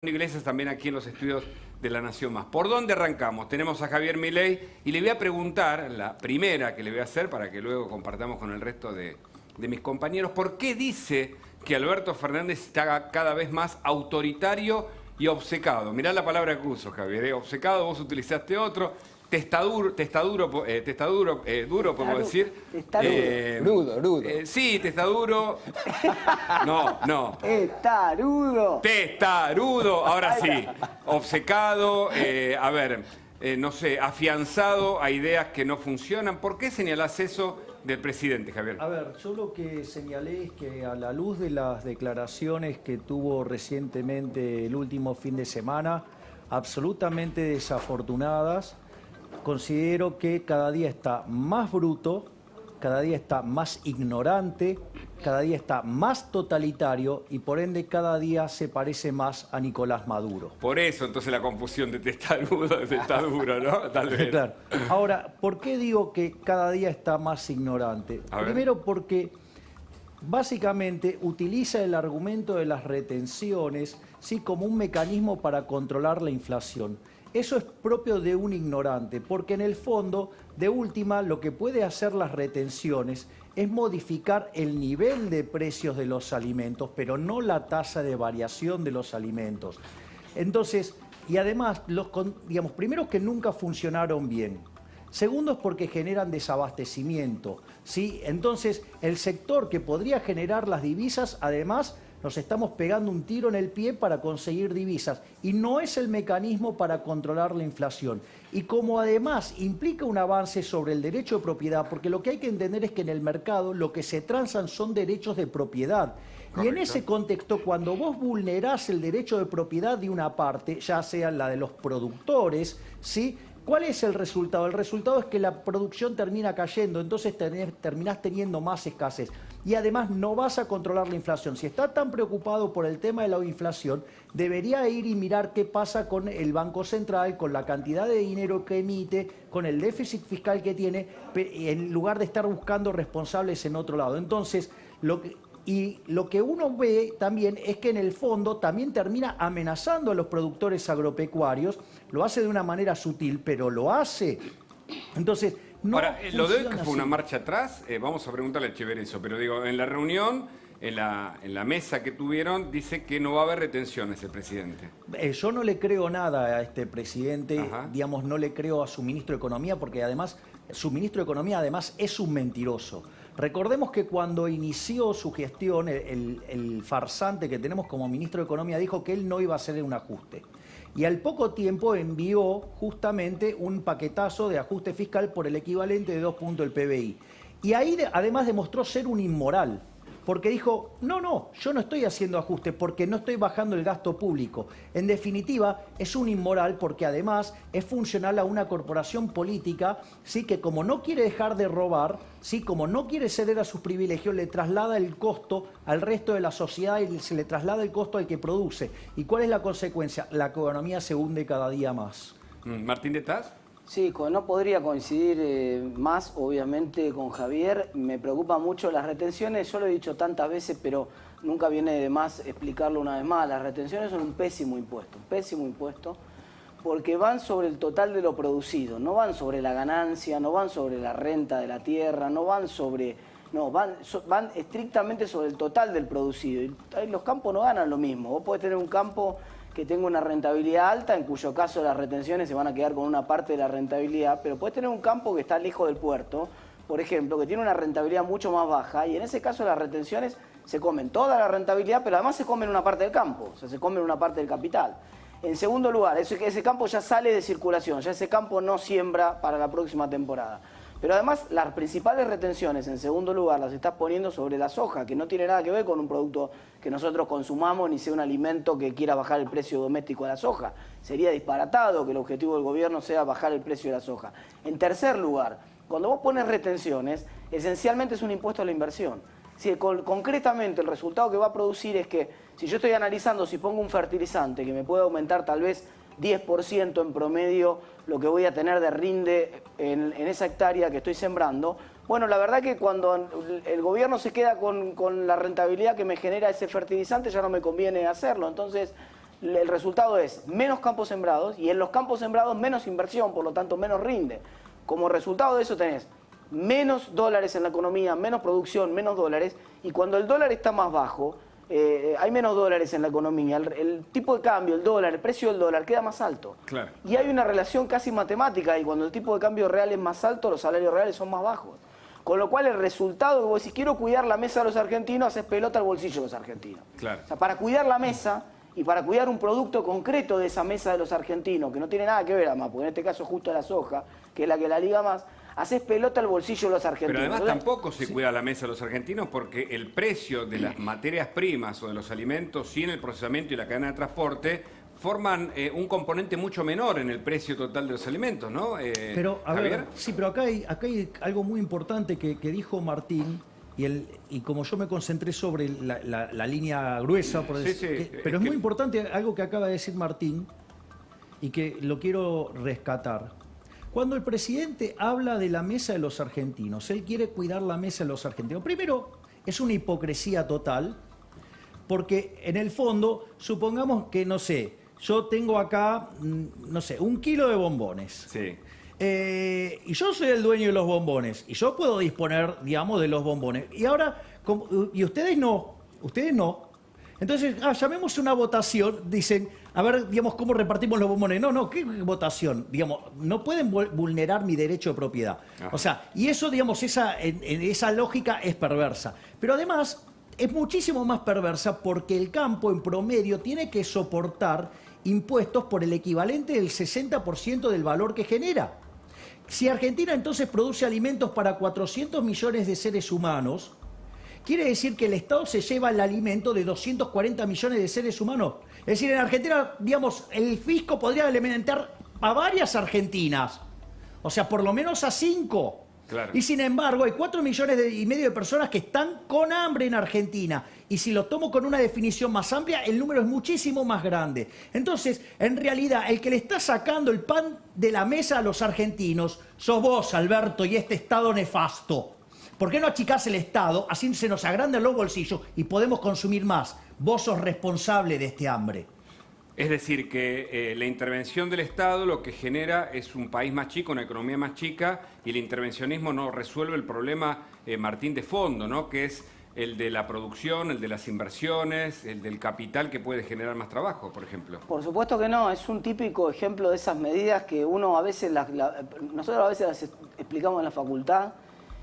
Iglesias también aquí en los estudios de La Nación Más. ¿Por dónde arrancamos? Tenemos a Javier Milei y le voy a preguntar, la primera que le voy a hacer para que luego compartamos con el resto de mis compañeros, ¿por qué dice que Alberto Fernández está cada vez más autoritario y obcecado? Mirá la palabra que uso, Javier, obcecado, vos utilizaste otro. Duro, podemos decir. Rudo. Sí, testaduro. No. Testarudo, ahora sí. Obcecado, no sé, afianzado a ideas que no funcionan. ¿Por qué señalás eso del presidente, Javier? A ver, yo lo que señalé es que a la luz de las declaraciones que tuvo recientemente el último fin de semana, absolutamente desafortunadas, considero que cada día está más bruto, cada día está más ignorante, cada día está más totalitario y por ende cada día se parece más a Nicolás Maduro. Por eso entonces la confusión de testarudo de testaduro, ¿no? Tal vez. Claro. Ahora, ¿por qué digo que cada día está más ignorante? Primero porque básicamente utiliza el argumento de las retenciones, ¿sí?, como un mecanismo para controlar la inflación. Eso es propio de un ignorante, porque en el fondo, de última, lo que puede hacer las retenciones es modificar el nivel de precios de los alimentos, pero no la tasa de variación de los alimentos. Entonces, y además, primero que nunca funcionaron bien. Segundo es porque generan desabastecimiento, ¿sí? Entonces, el sector que podría generar las divisas, además, nos estamos pegando un tiro en el pie para conseguir divisas y no es el mecanismo para controlar la inflación. Y como además implica un avance sobre el derecho de propiedad, porque lo que hay que entender es que en el mercado lo que se transan son derechos de propiedad. Correcto. Y en ese contexto, cuando vos vulnerás el derecho de propiedad de una parte, ya sea la de los productores, ¿sí?, ¿cuál es el resultado? El resultado es que la producción termina cayendo, entonces terminás teniendo más escasez. Y además no vas a controlar la inflación. Si está tan preocupado por el tema de la inflación, debería ir y mirar qué pasa con el Banco Central, con la cantidad de dinero que emite, con el déficit fiscal que tiene, en lugar de estar buscando responsables en otro lado. Entonces, lo que uno ve también es que en el fondo también termina amenazando a los productores agropecuarios, lo hace de una manera sutil, pero lo hace. Entonces, no. Ahora, lo de hoy que fue una marcha atrás, vamos a preguntarle a Echeverri eso, pero digo, en la reunión, en la mesa que tuvieron, dice que no va a haber retenciones el presidente. Yo no le creo nada a este presidente, digamos, no le creo a su ministro de Economía, porque además, su ministro de Economía además es un mentiroso. Recordemos que cuando inició su gestión, el farsante que tenemos como ministro de Economía dijo que él no iba a hacer un ajuste. Y al poco tiempo envió justamente un paquetazo de ajuste fiscal por el equivalente de 2 puntos del PBI. Y ahí además demostró ser un inmoral. Porque dijo, no, yo no estoy haciendo ajuste porque no estoy bajando el gasto público. En definitiva, es un inmoral porque además es funcional a una corporación política, ¿sí?, que como no quiere dejar de robar, ¿sí?, como no quiere ceder a sus privilegios, le traslada el costo al resto de la sociedad y se le traslada el costo al que produce. ¿Y cuál es la consecuencia? La economía se hunde cada día más. Martín de Taz. Sí, no podría coincidir más, obviamente, con Javier. Me preocupa mucho las retenciones. Yo lo he dicho tantas veces, pero nunca viene de más explicarlo una vez más. Las retenciones son un pésimo impuesto, porque van sobre el total de lo producido. No van sobre la ganancia, no van sobre la renta de la tierra, no van sobre... No, van estrictamente sobre el total del producido. Y los campos no ganan lo mismo. Vos podés tener un campo que tenga una rentabilidad alta, en cuyo caso las retenciones se van a quedar con una parte de la rentabilidad, pero puedes tener un campo que está lejos del puerto, por ejemplo, que tiene una rentabilidad mucho más baja, y en ese caso las retenciones se comen toda la rentabilidad, pero además se comen una parte del campo, o sea, se comen una parte del capital. En segundo lugar, ese campo ya sale de circulación, ya ese campo no siembra para la próxima temporada. Pero además, las principales retenciones, en segundo lugar, las estás poniendo sobre la soja, que no tiene nada que ver con un producto que nosotros consumamos, ni sea un alimento que quiera bajar el precio doméstico de la soja. Sería disparatado que el objetivo del gobierno sea bajar el precio de la soja. En tercer lugar, cuando vos pones retenciones, esencialmente es un impuesto a la inversión. Si concretamente el resultado que va a producir es que, si yo estoy analizando si pongo un fertilizante que me puede aumentar tal vez 10% en promedio lo que voy a tener de rinde en esa hectárea que estoy sembrando, bueno, la verdad que cuando el gobierno se queda con la rentabilidad que me genera ese fertilizante ya no me conviene hacerlo. Entonces, el resultado es menos campos sembrados y en los campos sembrados menos inversión, por lo tanto menos rinde. Como resultado de eso tenés menos dólares en la economía, menos producción, menos dólares, y cuando el dólar está más bajo, hay menos dólares en la economía, el tipo de cambio, el dólar, el precio del dólar queda más alto. Claro. Y hay una relación casi matemática, y cuando el tipo de cambio real es más alto, los salarios reales son más bajos. Con lo cual el resultado, vos decís, quiero cuidar la mesa de los argentinos, haces pelota al bolsillo de los argentinos. Claro. O sea, para cuidar la mesa y para cuidar un producto concreto de esa mesa de los argentinos, que no tiene nada que ver además, porque en este caso justo la soja, que es la que la liga más, haces pelota al bolsillo de los argentinos. Pero además Entonces, tampoco se cuida la mesa de los argentinos porque el precio de las materias primas o de los alimentos sin el procesamiento y la cadena de transporte forman un componente mucho menor en el precio total de los alimentos, ¿no? Pero, a Javier. ver, sí, pero acá hay algo muy importante que dijo Martín, y como yo me concentré sobre la línea gruesa, por Sí, decir, sí, pero es muy importante algo que acaba de decir Martín y que lo quiero rescatar. Cuando el presidente habla de la mesa de los argentinos, él quiere cuidar la mesa de los argentinos. Primero, es una hipocresía total, porque en el fondo, supongamos que, no sé, yo tengo acá, no sé, 1 kilo de bombones. Sí. Y yo soy el dueño de los bombones. Y yo puedo disponer, digamos, de los bombones. Y ahora, y ustedes no. Ustedes no. Entonces, llamemos una votación. Dicen, a ver, digamos, ¿cómo repartimos los bombones? No, ¿qué votación? Digamos, no pueden vulnerar mi derecho de propiedad. Ajá. O sea, y eso, digamos, esa lógica es perversa. Pero además, es muchísimo más perversa porque el campo, en promedio, tiene que soportar impuestos por el equivalente del 60% del valor que genera. Si Argentina entonces produce alimentos para 400 millones de seres humanos, quiere decir que el Estado se lleva el alimento de 240 millones de seres humanos. Es decir, en Argentina, digamos, el fisco podría alimentar a varias Argentinas, o sea, por lo menos a 5. Claro. Y sin embargo, hay 4,5 millones de personas que están con hambre en Argentina. Y si lo tomo con una definición más amplia, el número es muchísimo más grande. Entonces, en realidad, el que le está sacando el pan de la mesa a los argentinos sos vos, Alberto, y este Estado nefasto. ¿Por qué no achicás el Estado? Así se nos agrandan los bolsillos y podemos consumir más. Vos sos responsable de este hambre. Es decir, que la intervención del Estado lo que genera es un país más chico, una economía más chica, y el intervencionismo no resuelve el problema, Martín, de fondo, ¿no? Que es el de la producción, el de las inversiones, el del capital que puede generar más trabajo, por ejemplo. Por supuesto que no, es un típico ejemplo de esas medidas que uno a veces, nosotros a veces las explicamos en la facultad,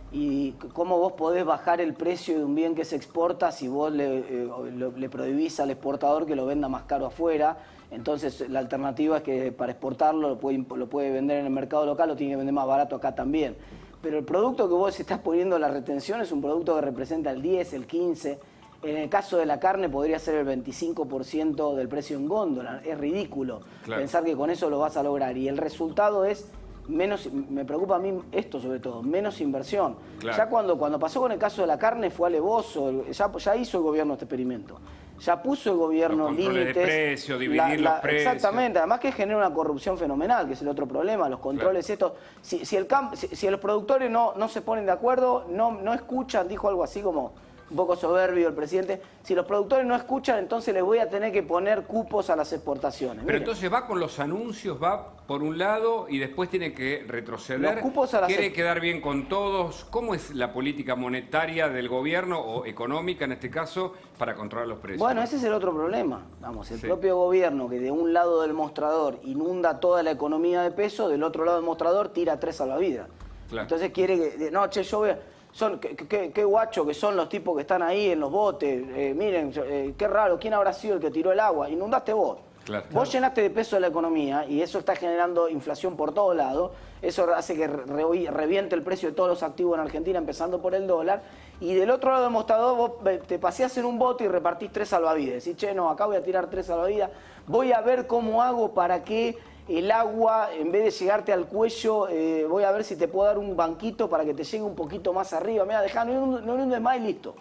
y cómo vos podés bajar el precio de un bien que se exporta si vos le prohibís al exportador que lo venda más caro afuera. Entonces la alternativa es que para exportarlo lo puede vender en el mercado local, lo tiene que vender más barato acá también. Pero el producto que vos estás poniendo la retención es un producto que representa el 10, el 15. En el caso de la carne podría ser el 25% del precio en góndola. Es ridículo pensar que con eso lo vas a lograr. Y el resultado es menos, me preocupa a mí esto sobre todo, menos inversión. Claro. Ya cuando pasó con el caso de la carne fue alevoso, ya hizo el gobierno este experimento. Ya puso el gobierno los controles límites. de precio, dividir los precios. Exactamente, además que genera una corrupción fenomenal, que es el otro problema, los controles estos. Si los productores no se ponen de acuerdo, no escuchan, dijo algo así como un poco soberbio el presidente, si los productores no escuchan, entonces les voy a tener que poner cupos a las exportaciones. Pero Mire, entonces va con los anuncios, va por un lado y después tiene que retroceder. Los cupos a las Quiere quedar bien con todos. ¿Cómo es la política monetaria del gobierno o económica en este caso para controlar los precios? Bueno, ese es el otro problema. Vamos, el Sí. propio gobierno que de un lado del mostrador inunda toda la economía de peso, del otro lado del mostrador tira 3 salvavidas. Claro. Entonces quiere que, no, che, yo voy a... Qué guacho que son los tipos que están ahí en los botes. Miren, qué raro, ¿quién habrá sido el que tiró el agua? Inundaste vos. Claro. Vos llenaste de peso la economía y eso está generando inflación por todos lados. Eso hace que reviente el precio de todos los activos en Argentina, empezando por el dólar. Y del otro lado del mostrador vos te paseás en un bote y repartís 3 salvavidas. Y che, no, acá voy a tirar 3 salvavidas. Voy a ver cómo hago para que el agua, en vez de llegarte al cuello, voy a ver si te puedo dar un banquito para que te llegue un poquito más arriba. Mira, dejá, no inundes más y listo.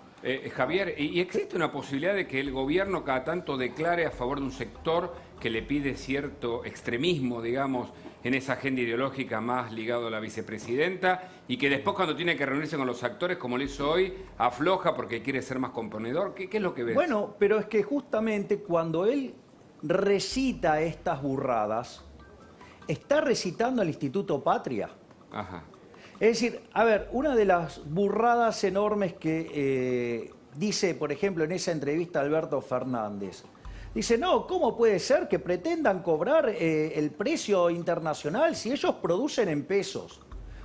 Javier, ¿y existe una posibilidad de que el gobierno cada tanto declare a favor de un sector que le pide cierto extremismo, digamos, en esa agenda ideológica más ligado a la vicepresidenta y que después cuando tiene que reunirse con los actores, como lo hizo hoy, afloja porque quiere ser más componedor? ¿Qué es lo que ves? Bueno, pero es que justamente cuando él recita estas burradas, está recitando al Instituto Patria. Ajá. Es decir, a ver, una de las burradas enormes que dice, por ejemplo, en esa entrevista Alberto Fernández, dice, no, ¿cómo puede ser que pretendan cobrar el precio internacional si ellos producen en pesos?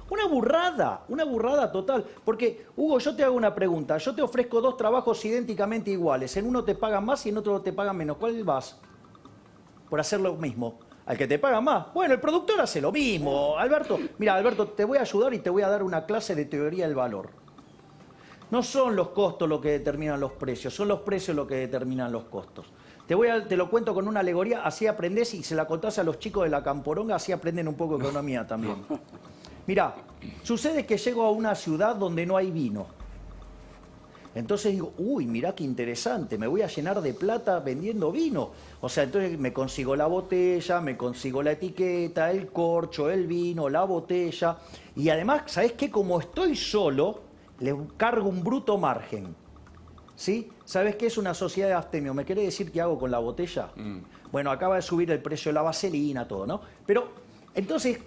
Una burrada total. Porque, Hugo, yo te hago una pregunta. Yo te ofrezco 2 trabajos idénticamente iguales. En uno te pagan más y en otro te pagan menos. ¿Cuál vas? Por hacer lo mismo. Al que te paga más. Bueno, el productor hace lo mismo. Alberto, mira, Alberto, te voy a ayudar y te voy a dar una clase de teoría del valor. No son los costos lo que determinan los precios, son los precios lo que determinan los costos. Te lo cuento con una alegoría, así aprendés y se la contás a los chicos de la Camporonga, así aprenden un poco de economía también. Mirá, sucede que llego a una ciudad donde no hay vino. Entonces digo, uy, mirá qué interesante, me voy a llenar de plata vendiendo vino. O sea, entonces me consigo la botella, me consigo la etiqueta, el corcho, el vino, la botella. Y además, ¿sabés qué? Como estoy solo, le cargo un bruto margen. ¿Sí? ¿Sabés qué es una sociedad de abstemio? ¿Me querés decir qué hago con la botella? Bueno, acaba de subir el precio de la vaselina, todo, ¿no? Pero, entonces,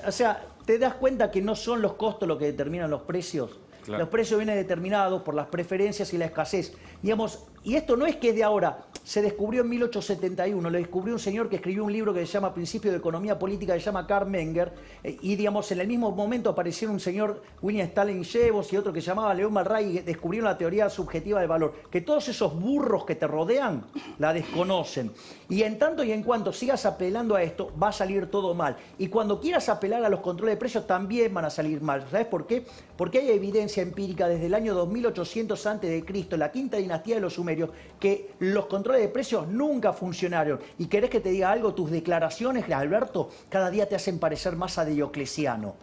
o sea, ¿te das cuenta que no son los costos los que determinan los precios? Claro. Los precios vienen determinados por las preferencias y la escasez. Digamos, y esto no es que es de ahora, se descubrió en 1871, lo descubrió un señor que escribió un libro que se llama Principio de Economía Política, que se llama Karl Menger, y digamos, en el mismo momento apareció un señor, William Stalin Jevons, y otro que se llamaba León Malray, y descubrieron la teoría subjetiva del valor, que todos esos burros que te rodean la desconocen. Y en tanto y en cuanto sigas apelando a esto, va a salir todo mal. Y cuando quieras apelar a los controles de precios, también van a salir mal. ¿Sabes por qué? Porque hay evidencia empírica desde el año 2800 a.C., la quinta dinastía de los sumerios, que los controles de precios nunca funcionaron. ¿Y querés que te diga algo? Tus declaraciones, Alberto, cada día te hacen parecer más a Diocleciano.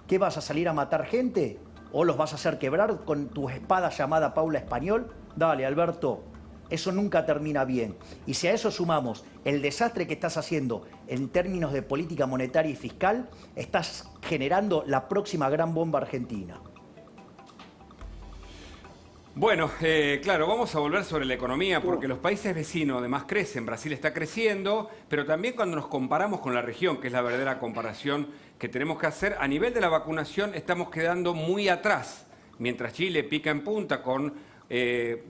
¿Qué vas a salir a matar gente? ¿O los vas a hacer quebrar con tu espada llamada Paula Español? Dale, Alberto, eso nunca termina bien. Y si a eso sumamos el desastre que estás haciendo en términos de política monetaria y fiscal, estás generando la próxima gran bomba argentina. Bueno, claro, vamos a volver sobre la economía porque los países vecinos además crecen. Brasil está creciendo, pero también cuando nos comparamos con la región, que es la verdadera comparación que tenemos que hacer, a nivel de la vacunación estamos quedando muy atrás. Mientras Chile pica en punta con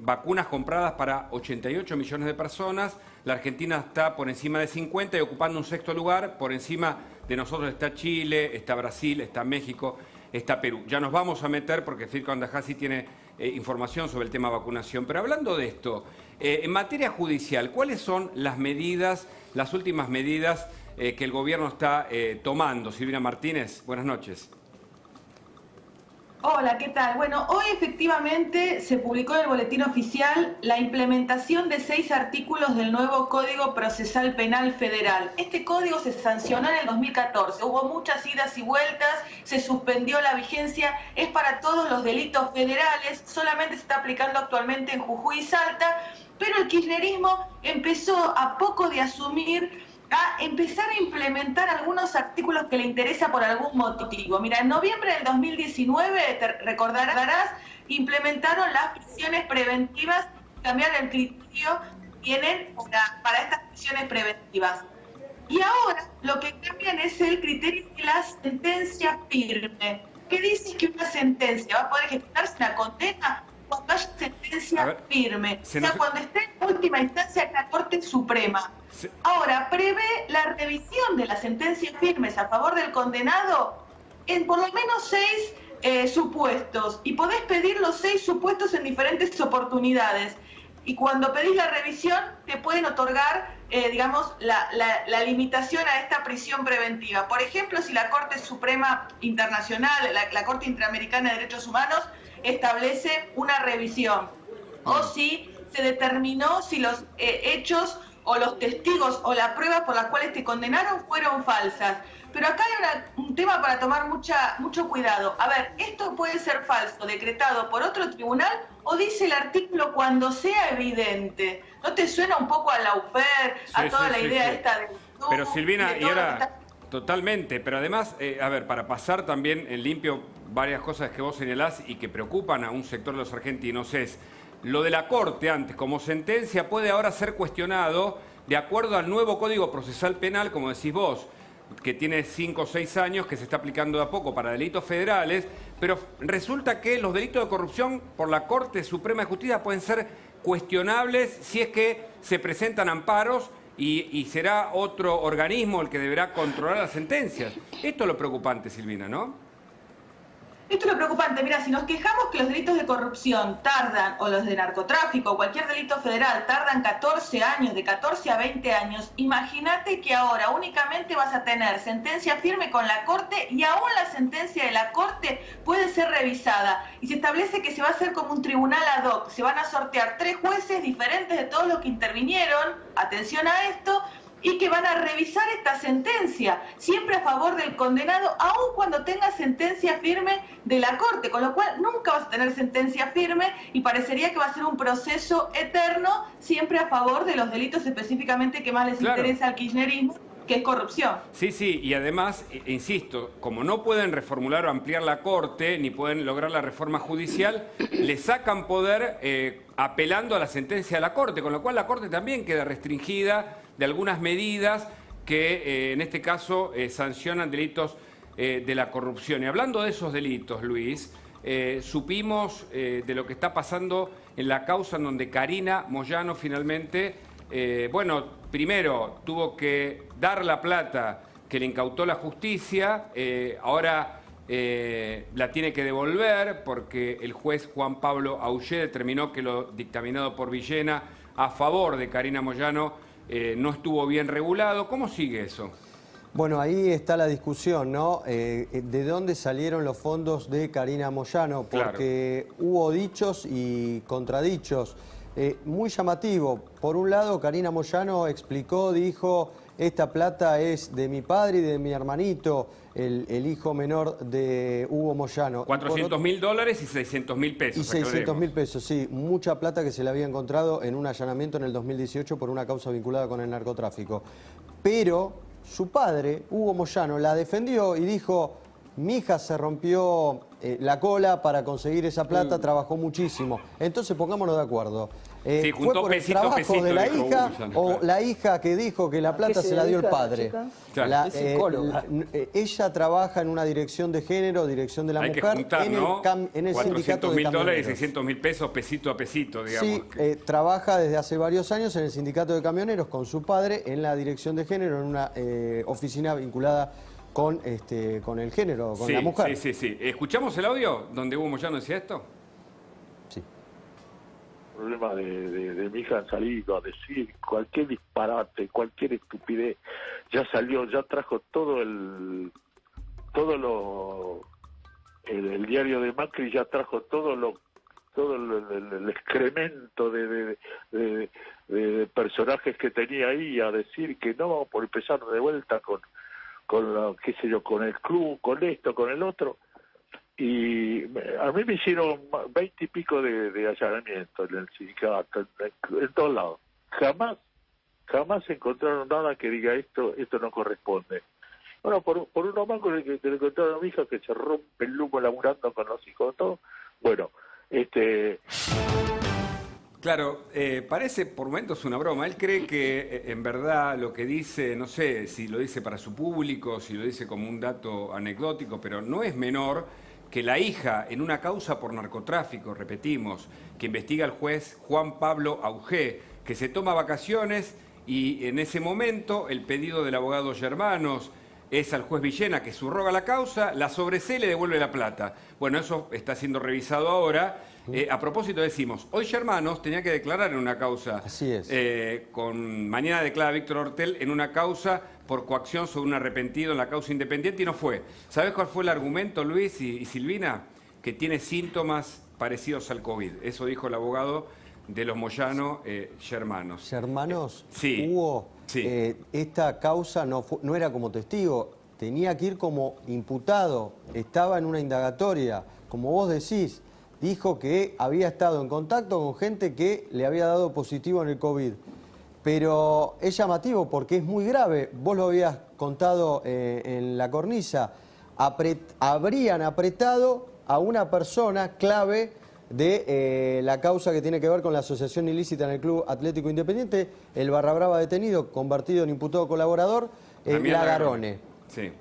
vacunas compradas para 88 millones de personas, la Argentina está por encima de 50 y ocupando un 6º lugar. Por encima de nosotros está Chile, está Brasil, está México, está Perú. Ya nos vamos a meter porque Firko Andajasi tiene información sobre el tema vacunación. Pero hablando de esto, en materia judicial, ¿cuáles son las medidas, las últimas medidas que el gobierno está tomando? Silvina Martínez, buenas noches. Hola, ¿qué tal? Bueno, hoy efectivamente se publicó en el Boletín Oficial la implementación de 6 artículos del nuevo Código Procesal Penal Federal. Este código se sancionó en el 2014, hubo muchas idas y vueltas, se suspendió la vigencia, es para todos los delitos federales, solamente se está aplicando actualmente en Jujuy y Salta, pero el kirchnerismo empezó a poco de asumir a empezar a implementar algunos artículos que le interesa por algún motivo. Mira, en noviembre del 2019, te recordarás, implementaron las prisiones preventivas, cambiaron el criterio que tienen para estas prisiones preventivas. Y ahora lo que cambian es el criterio de la sentencia firme. ¿Qué dice que una sentencia va a poder ejecutarse una condena cuando haya sentencia firme? O sea, cuando esté en última instancia en la Corte Suprema. Ahora, prevé la revisión de las sentencias firmes a favor del condenado en por lo menos 6 supuestos. Y podés pedir los 6 supuestos en diferentes oportunidades. Y cuando pedís la revisión, te pueden otorgar, digamos, la limitación a esta prisión preventiva. Por ejemplo, si la Corte Suprema Internacional, la Corte Interamericana de Derechos Humanos, establece una revisión. O si se determinó si los hechos o los testigos o la prueba por la cual te condenaron fueron falsas. Pero acá hay un tema para tomar mucho cuidado. A ver, esto puede ser falso, decretado por otro tribunal, o dice el artículo cuando sea evidente. ¿No te suena un poco a Lawfare, a toda la idea esta de... Pero Silvina, y ahora... Totalmente, pero además, a ver, para pasar también en limpio varias cosas que vos señalás y que preocupan a un sector de los argentinos es... Lo de la Corte antes como sentencia puede ahora ser cuestionado de acuerdo al nuevo Código Procesal Penal, como decís vos, que tiene 5 o 6 años, que se está aplicando de a poco para delitos federales, pero resulta que los delitos de corrupción por la Corte Suprema de Justicia pueden ser cuestionables si es que se presentan amparos y será otro organismo el que deberá controlar las sentencias. Esto es lo preocupante, Silvina, ¿no? Esto es lo preocupante. Mira, si nos quejamos que los delitos de corrupción tardan, o los de narcotráfico, o cualquier delito federal, tardan 14 años, de 14 a 20 años, imagínate que ahora únicamente vas a tener sentencia firme con la Corte y aún la sentencia de la Corte puede ser revisada. Y se establece que se va a hacer como un tribunal ad hoc. Se van a sortear 3 jueces diferentes de todos los que intervinieron, atención a esto, y que van a revisar esta sentencia, siempre a favor del condenado, aun cuando tenga sentencia firme de la Corte, con lo cual nunca vas a tener sentencia firme y parecería que va a ser un proceso eterno, siempre a favor de los delitos específicamente que más les interesa al kirchnerismo, que es corrupción. Sí, sí, y además, insisto, como no pueden reformular o ampliar la Corte, ni pueden lograr la reforma judicial, le sacan poder apelando a la sentencia de la Corte, con lo cual la Corte también queda restringida de algunas medidas que en este caso sancionan delitos de la corrupción. Y hablando de esos delitos, Luis, supimos de lo que está pasando en la causa en donde Karina Moyano finalmente, primero tuvo que dar la plata que le incautó la justicia, ahora la tiene que devolver porque el juez Juan Pablo Augé determinó que lo dictaminado por Villena a favor de Karina Moyano no estuvo bien regulado. ¿Cómo sigue eso? Bueno, ahí está la discusión, ¿no? ¿De dónde salieron los fondos de Karina Moyano? Porque hubo dichos y contradichos. Muy llamativo. Por un lado, Karina Moyano explicó, dijo, esta plata es de mi padre y de mi hermanito, el hijo menor de Hugo Moyano. $400.000 y 600.000 pesos. Y 600.000 pesos, sí. Mucha plata que se le había encontrado en un allanamiento en el 2018 por una causa vinculada con el narcotráfico. Pero su padre, Hugo Moyano, la defendió y dijo, mi hija se rompió la cola para conseguir esa plata, trabajó muchísimo. Entonces pongámonos de acuerdo. Sí, ¿Fue por el trabajo de la hija o la hija que dijo que la plata se la dio el padre? Ella trabaja en una dirección de género, dirección de la mujer, que juntar, en el sindicato de camioneros. $400.000 y 600.000 pesos, pesito a pesito, digamos. Sí, trabaja desde hace varios años en el sindicato de camioneros con su padre en la dirección de género, en una oficina vinculada con el género, con la mujer. Sí. ¿Escuchamos el audio donde Hugo Moyano decía esto? Sí. El problema de mi hija han salido a decir cualquier disparate, cualquier estupidez. Ya salió, ya trajo todo el diario de Macri, ya trajo todo el excremento de personajes que tenía ahí a decir que no, por empezar de vuelta con qué sé yo, con el club, con esto, con el otro. Y a mí me hicieron 20 y pico de allanamientos en el sindicato, en todos lados. Jamás encontraron nada que diga esto no corresponde. Bueno, por uno más con el que le encontraron a mi hija que se rompe el lujo laburando con los hijos, todo. Bueno, Claro, parece por momentos una broma. Él cree que en verdad lo que dice, no sé si lo dice para su público, si lo dice como un dato anecdótico, pero no es menor que la hija en una causa por narcotráfico, repetimos, que investiga el juez Juan Pablo Augé, que se toma vacaciones y en ese momento el pedido del abogado Germanos es al juez Villena que subroga la causa, la sobresee y le devuelve la plata. Bueno, eso está siendo revisado ahora. A propósito decimos, hoy Germanos tenía que declarar en una causa. Así es. Mañana declara Víctor Ortel en una causa por coacción sobre un arrepentido en la causa independiente y no fue. ¿Sabés cuál fue el argumento, Luis y Silvina? Que tiene síntomas parecidos al COVID. Eso dijo el abogado de los Moyano, Germanos. ¿Germanos? Sí. Hugo, sí. Esta causa no era como testigo, tenía que ir como imputado, estaba en una indagatoria, como vos decís. Dijo que había estado en contacto con gente que le había dado positivo en el COVID. Pero es llamativo porque es muy grave. Vos lo habías contado en la cornisa. Habrían apretado a una persona clave de la causa que tiene que ver con la asociación ilícita en el Club Atlético Independiente, el Barra Brava detenido, convertido en imputado colaborador, Lagarone. Sí,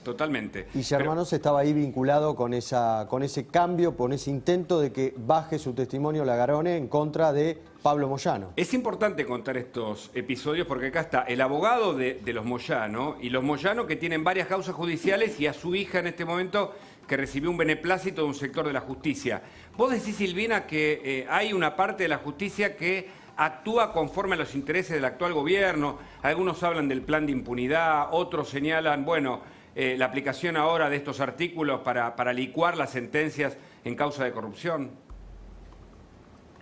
totalmente. Y Germanos estaba ahí vinculado con ese cambio, con ese intento de que baje su testimonio Lagarone en contra de Pablo Moyano. Es importante contar estos episodios porque acá está el abogado de los Moyano y los Moyano que tienen varias causas judiciales y a su hija en este momento que recibió un beneplácito de un sector de la justicia. Vos decís, Silvina, que hay una parte de la justicia que actúa conforme a los intereses del actual gobierno. Algunos hablan del plan de impunidad, otros señalan, bueno, la aplicación ahora de estos artículos para licuar las sentencias en causa de corrupción.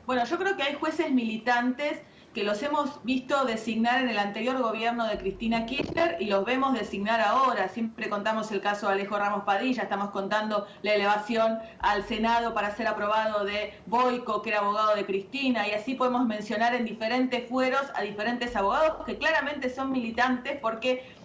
Bueno, yo creo que hay jueces militantes que los hemos visto designar en el anterior gobierno de Cristina Kirchner y los vemos designar ahora. Siempre contamos el caso de Alejo Ramos Padilla, estamos contando la elevación al Senado para ser aprobado de Boico, que era abogado de Cristina, y así podemos mencionar en diferentes fueros a diferentes abogados que claramente son militantes porque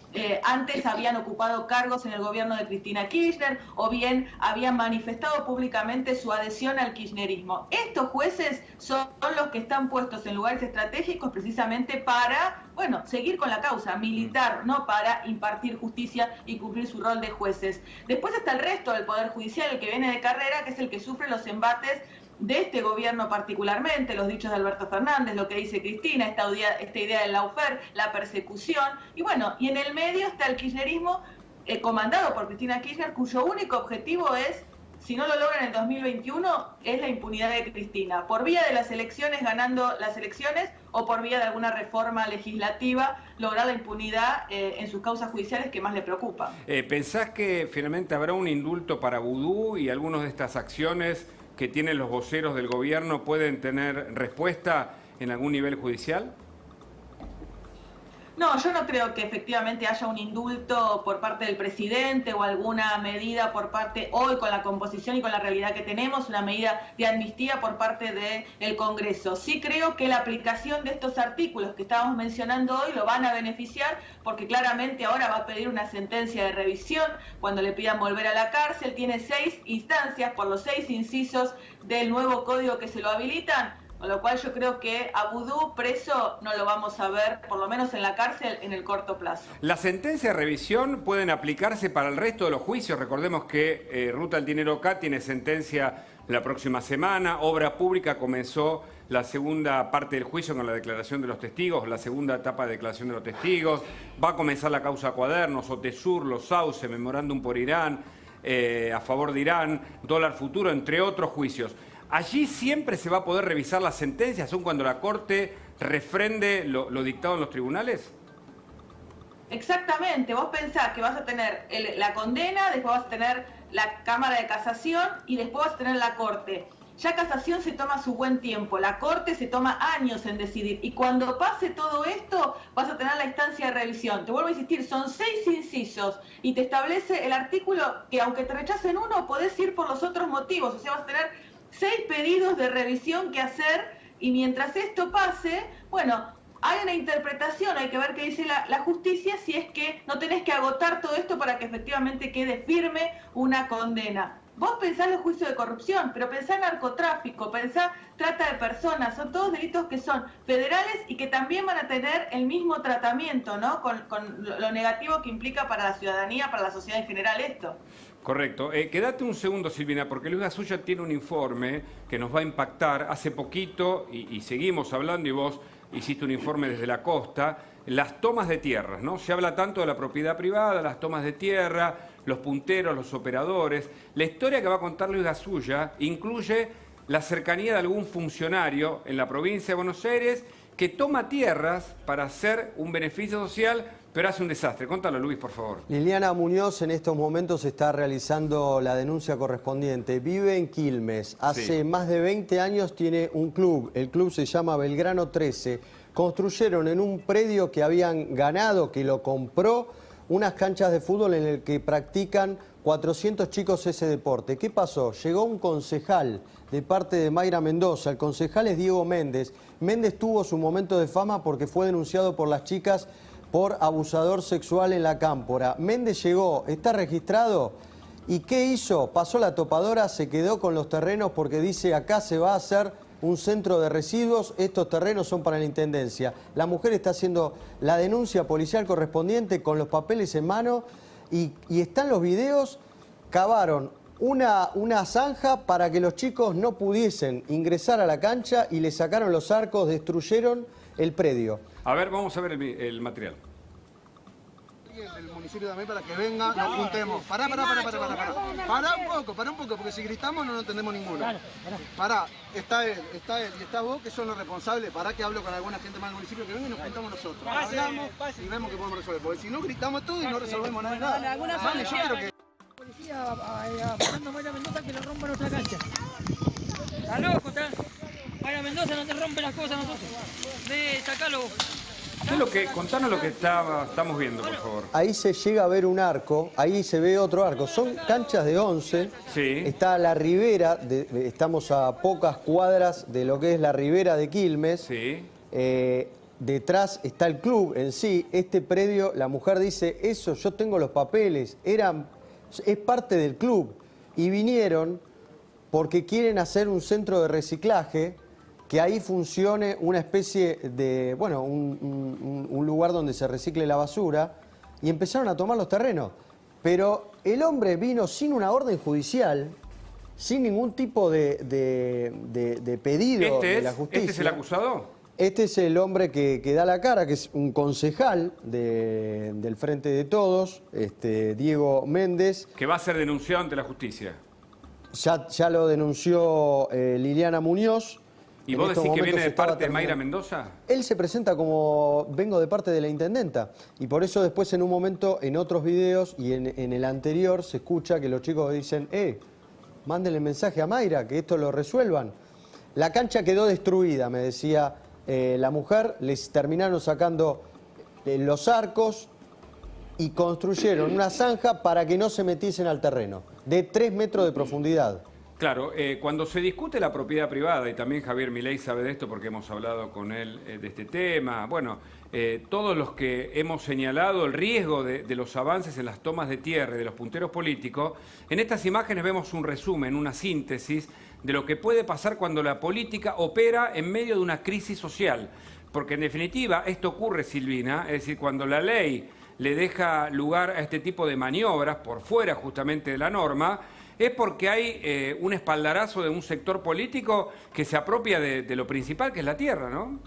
antes habían ocupado cargos en el gobierno de Cristina Kirchner o bien habían manifestado públicamente su adhesión al kirchnerismo. Estos jueces son los que están puestos en lugares estratégicos precisamente para, bueno, seguir con la causa militar, no para impartir justicia y cumplir su rol de jueces. Después está el resto del Poder Judicial, el que viene de carrera, que es el que sufre los embates de este gobierno particularmente, los dichos de Alberto Fernández, lo que dice Cristina, esta idea del lawfare, la persecución, y bueno, y en el medio está el kirchnerismo comandado por Cristina Kirchner, cuyo único objetivo es, si no lo logran en 2021, es la impunidad de Cristina, por vía de las elecciones, ganando las elecciones, o por vía de alguna reforma legislativa, lograr la impunidad en sus causas judiciales que más le preocupan. ¿Pensás que finalmente habrá un indulto para Vudú y algunas de estas acciones que tienen los voceros del gobierno pueden tener respuesta en algún nivel judicial? No, yo no creo que efectivamente haya un indulto por parte del presidente o alguna medida por parte, hoy con la composición y con la realidad que tenemos, una medida de amnistía por parte del Congreso. Sí creo que la aplicación de estos artículos que estábamos mencionando hoy lo van a beneficiar porque claramente ahora va a pedir una sentencia de revisión cuando le pidan volver a la cárcel. Tiene 6 instancias por los 6 incisos del nuevo código que se lo habilitan. Con lo cual yo creo que a Vudú preso no lo vamos a ver, por lo menos en la cárcel, en el corto plazo. ¿Las sentencias de revisión pueden aplicarse para el resto de los juicios? Recordemos que Ruta al Dinero K tiene sentencia la próxima semana. Obra Pública comenzó la segunda parte del juicio con la declaración de los testigos, la segunda etapa de declaración de los testigos. Va a comenzar la causa Cuadernos, Otesur, Los Sauce, Memorándum por Irán, a favor de Irán, Dólar Futuro, entre otros juicios. ¿Allí siempre se va a poder revisar las sentencias, aun cuando la Corte refrende lo dictado en los tribunales? Exactamente, vos pensás que vas a tener la condena, después vas a tener la Cámara de Casación y después vas a tener la Corte. Ya Casación se toma su buen tiempo, la Corte se toma años en decidir y cuando pase todo esto vas a tener la instancia de revisión. Te vuelvo a insistir, son 6 incisos y te establece el artículo que aunque te rechacen uno podés ir por los otros motivos, o sea vas a tener 6 pedidos de revisión que hacer y mientras esto pase, bueno, hay una interpretación, hay que ver qué dice la justicia si es que no tenés que agotar todo esto para que efectivamente quede firme una condena. Vos pensás los juicios de corrupción, pero pensá en narcotráfico, pensá trata de personas, son todos delitos que son federales y que también van a tener el mismo tratamiento, ¿no? Con lo negativo que implica para la ciudadanía, para la sociedad en general esto. Correcto. Quédate un segundo, Silvina, porque Luis Gasulla tiene un informe que nos va a impactar. Hace poquito, y seguimos hablando, y vos hiciste un informe desde la costa, las tomas de tierras, ¿no? Se habla tanto de la propiedad privada, las tomas de tierra, los punteros, los operadores. La historia que va a contar Luis Gasulla incluye la cercanía de algún funcionario en la provincia de Buenos Aires que toma tierras para hacer un beneficio social, pero hace un desastre. Contalo, Luis, por favor. Liliana Muñoz en estos momentos está realizando la denuncia correspondiente. Vive en Quilmes. Hace más de 20 años tiene un club. El club se llama Belgrano 13. Construyeron en un predio que habían ganado, que lo compró, unas canchas de fútbol en el que practican 400 chicos ese deporte. ¿Qué pasó? Llegó un concejal de parte de Mayra Mendoza. El concejal es Diego Méndez. Méndez tuvo su momento de fama porque fue denunciado por las chicas por abusador sexual en la Cámpora. Méndez llegó, está registrado ¿Y qué hizo? Pasó la topadora, se quedó con los terrenos porque dice acá se va a hacer un centro de residuos, estos terrenos son para la Intendencia. La mujer está haciendo la denuncia policial correspondiente con los papeles en mano y están los videos, cavaron una zanja para que los chicos no pudiesen ingresar a la cancha y le sacaron los arcos, destruyeron el predio. A ver, vamos a ver el material. Del municipio también para que venga, nos juntemos. Pará un poco, porque si gritamos no nos entendemos ninguno. Pará, está él y está vos, que son los responsables. Pará que hablo con alguna gente más del municipio que venga y nos juntamos nosotros. Hablamos y vemos que podemos resolver. Porque si no gritamos todo y no resolvemos nada. Vale, yo quiero que... Policía apuntando a Mayra Mendoza que le rompa nuestra cancha. Está loco, está. Mayra Mendoza no te rompe las cosas a nosotros. Sacalo. Contanos lo que estamos viendo, por favor. Ahí se llega a ver un arco, ahí se ve otro arco. Son canchas de 11. Sí. Está la ribera, estamos a pocas cuadras de lo que es la ribera de Quilmes. Sí. Detrás está el club en sí. Este predio, la mujer dice, eso, yo tengo los papeles, es parte del club. Y vinieron porque quieren hacer un centro de reciclaje, que ahí funcione una especie de, bueno, un lugar donde se recicle la basura, y empezaron a tomar los terrenos. Pero el hombre vino sin una orden judicial, sin ningún tipo de pedido de la justicia. ¿Este es el acusado? Este es el hombre que da la cara, que es un concejal del Frente de Todos, Diego Méndez. Que va a ser denunciado ante la justicia. Ya lo denunció Liliana Muñoz. ¿Y vos decís que viene de parte de Mayra Mendoza? Él se presenta como vengo de parte de la intendenta. Y por eso después en un momento, en otros videos y en el anterior, se escucha que los chicos dicen, mándenle mensaje a Mayra, que esto lo resuelvan. La cancha quedó destruida, me decía la mujer. Les terminaron sacando los arcos y construyeron una zanja para que no se metiesen al terreno, de 3 metros de profundidad. Claro, cuando se discute la propiedad privada, y también Javier Milei sabe de esto porque hemos hablado con él de este tema, bueno, todos los que hemos señalado el riesgo de los avances en las tomas de tierra y de los punteros políticos, en estas imágenes vemos un resumen, una síntesis de lo que puede pasar cuando la política opera en medio de una crisis social. Porque en definitiva esto ocurre, Silvina, es decir, cuando la ley le deja lugar a este tipo de maniobras por fuera justamente de la norma, es porque hay un espaldarazo de un sector político que se apropia de lo principal, que es la tierra, ¿no?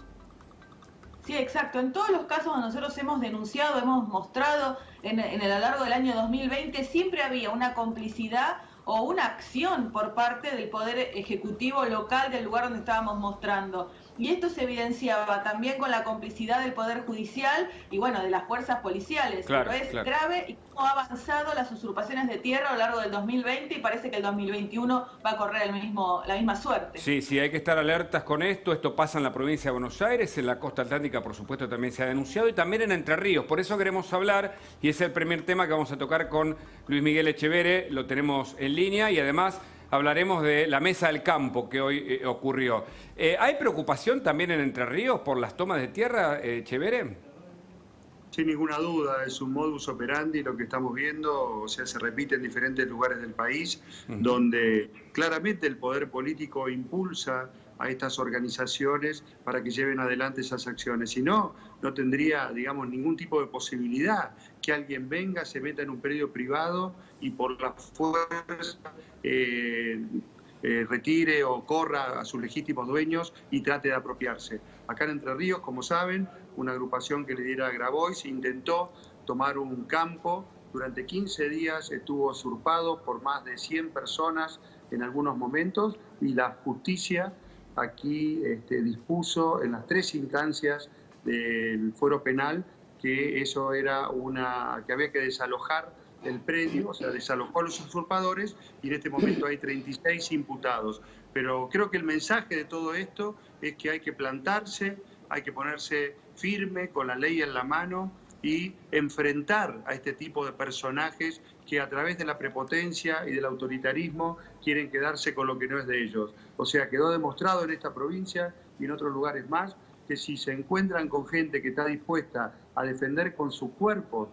Sí, exacto. En todos los casos que nosotros hemos denunciado, hemos mostrado a lo largo del año 2020, siempre había una complicidad o una acción por parte del Poder Ejecutivo local del lugar donde estábamos mostrando. Y esto se evidenciaba también con la complicidad del Poder Judicial y, bueno, de las fuerzas policiales. Claro, pero es claro. grave y cómo ha avanzado las usurpaciones de tierra a lo largo del 2020 y parece que el 2021 va a correr la misma suerte. Sí, sí, hay que estar alertas con esto. Esto pasa en la provincia de Buenos Aires, en la costa atlántica, por supuesto, también se ha denunciado, y también en Entre Ríos. Por eso queremos hablar, y es el primer tema que vamos a tocar con Luis Miguel Echeverre, lo tenemos en línea, y además hablaremos de la mesa del campo que hoy ocurrió. ¿Hay preocupación también en Entre Ríos por las tomas de tierra, Echeverre? Sin ninguna duda, es un modus operandi lo que estamos viendo, o sea, se repite en diferentes lugares del país, donde claramente el poder político impulsa a estas organizaciones para que lleven adelante esas acciones. Si no, no tendría, digamos, ningún tipo de posibilidad que alguien venga, se meta en un predio privado y por la fuerza retire o corra a sus legítimos dueños y trate de apropiarse. Acá en Entre Ríos, como saben, una agrupación que lidera Grabois intentó tomar un campo. Durante 15 días estuvo usurpado por más de 100 personas en algunos momentos, y la justicia aquí dispuso en las 3 instancias del fuero penal que eso era que había que desalojar el predio, o sea, desalojó a los usurpadores, y en este momento hay 36 imputados. Pero creo que el mensaje de todo esto es que hay que plantarse, hay que ponerse firme con la ley en la mano y enfrentar a este tipo de personajes que a través de la prepotencia y del autoritarismo quieren quedarse con lo que no es de ellos. O sea, quedó demostrado en esta provincia y en otros lugares más que si se encuentran con gente que está dispuesta a defender con su cuerpo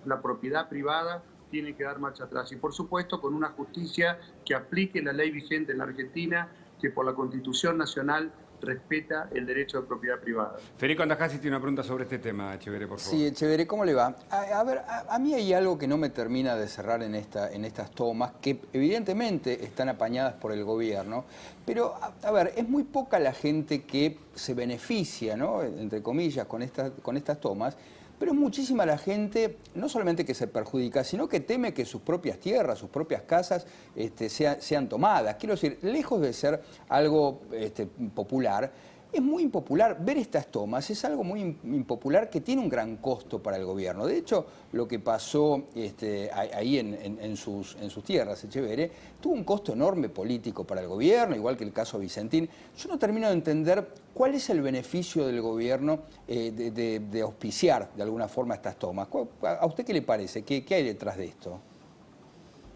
la propiedad privada, tiene que dar marcha atrás. Y por supuesto con una justicia que aplique la ley vigente en la Argentina, que por la Constitución Nacional respeta el derecho de propiedad privada. Federico Andajasi tiene una pregunta sobre este tema, Echeverre, por favor. Sí, Echeverre, ¿cómo le va? A mí hay algo que no me termina de cerrar en estas tomas, que evidentemente están apañadas por el gobierno, pero, a ver, es muy poca la gente que se beneficia, ¿no?, entre comillas, con estas tomas, pero es muchísima la gente, no solamente que se perjudica, sino que teme que sus propias tierras, sus propias casas sean tomadas. Quiero decir, lejos de ser algo popular, es muy impopular. Ver estas tomas es algo muy impopular que tiene un gran costo para el gobierno. De hecho, lo que pasó ahí en sus tierras, Echeverre, tuvo un costo enorme político para el gobierno, igual que el caso Vicentín. Yo no termino de entender cuál es el beneficio del gobierno de auspiciar de alguna forma estas tomas. ¿A usted qué le parece? ¿Qué hay detrás de esto?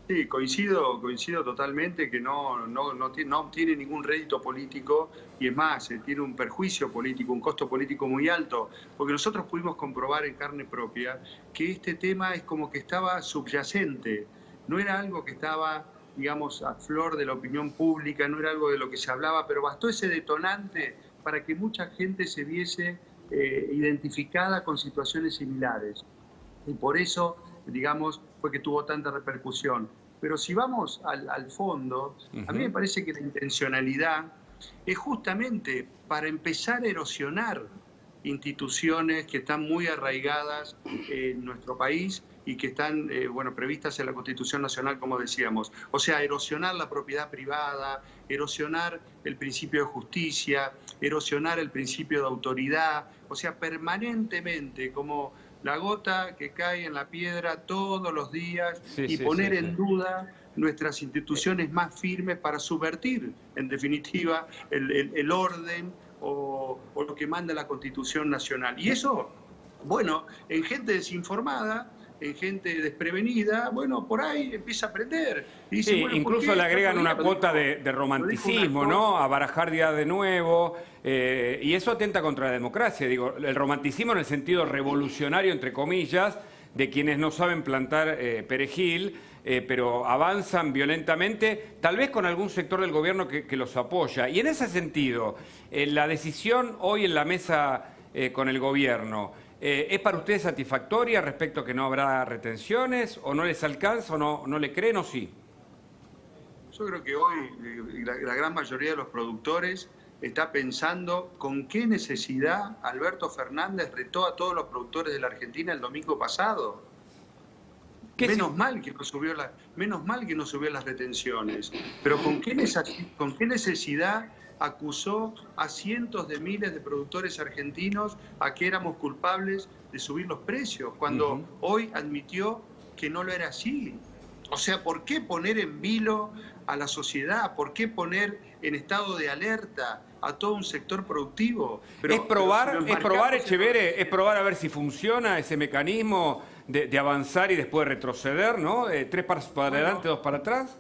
Sí, coincido totalmente que no tiene ningún rédito político y es más, tiene un perjuicio político, un costo político muy alto, porque nosotros pudimos comprobar en carne propia que este tema es como que estaba subyacente, no era algo que estaba, digamos, a flor de la opinión pública, no era algo de lo que se hablaba, pero bastó ese detonante para que mucha gente se viese identificada con situaciones similares. Y por eso, digamos, fue que tuvo tanta repercusión. Pero si vamos al fondo, a mí me parece que la intencionalidad es justamente para empezar a erosionar instituciones que están muy arraigadas en nuestro país y que están previstas en la Constitución Nacional, como decíamos. O sea, erosionar la propiedad privada, erosionar el principio de justicia, erosionar el principio de autoridad, o sea, permanentemente, como la gota que cae en la piedra todos los días y poner en duda nuestras instituciones más firmes para subvertir, en definitiva, el orden o lo que manda la Constitución Nacional. Y eso, bueno, en gente desinformada, en gente desprevenida, bueno, por ahí empieza a aprender. Y dice, sí, bueno, incluso le agregan una cuota de romanticismo, ¿no? A barajar día de nuevo, y eso atenta contra la democracia. Digo, el romanticismo en el sentido revolucionario, entre comillas, de quienes no saben plantar perejil, pero avanzan violentamente, tal vez con algún sector del gobierno que los apoya. Y en ese sentido, la decisión hoy en la mesa con el gobierno, ¿es para ustedes satisfactoria respecto a que no habrá retenciones? ¿O no les alcanza? ¿O no le creen o sí? Yo creo que hoy la gran mayoría de los productores está pensando con qué necesidad Alberto Fernández retó a todos los productores de la Argentina el domingo pasado. Menos mal que no subió las retenciones. Pero ¿con qué necesidad acusó a cientos de miles de productores argentinos a que éramos culpables de subir los precios, cuando hoy admitió que no lo era así? O sea, ¿por qué poner en vilo a la sociedad? ¿Por qué poner en estado de alerta a todo un sector productivo? Es probar, Echeverre, es probar a ver si funciona ese mecanismo de avanzar y después retroceder, ¿no? 3 pasos para adelante, 2 para atrás.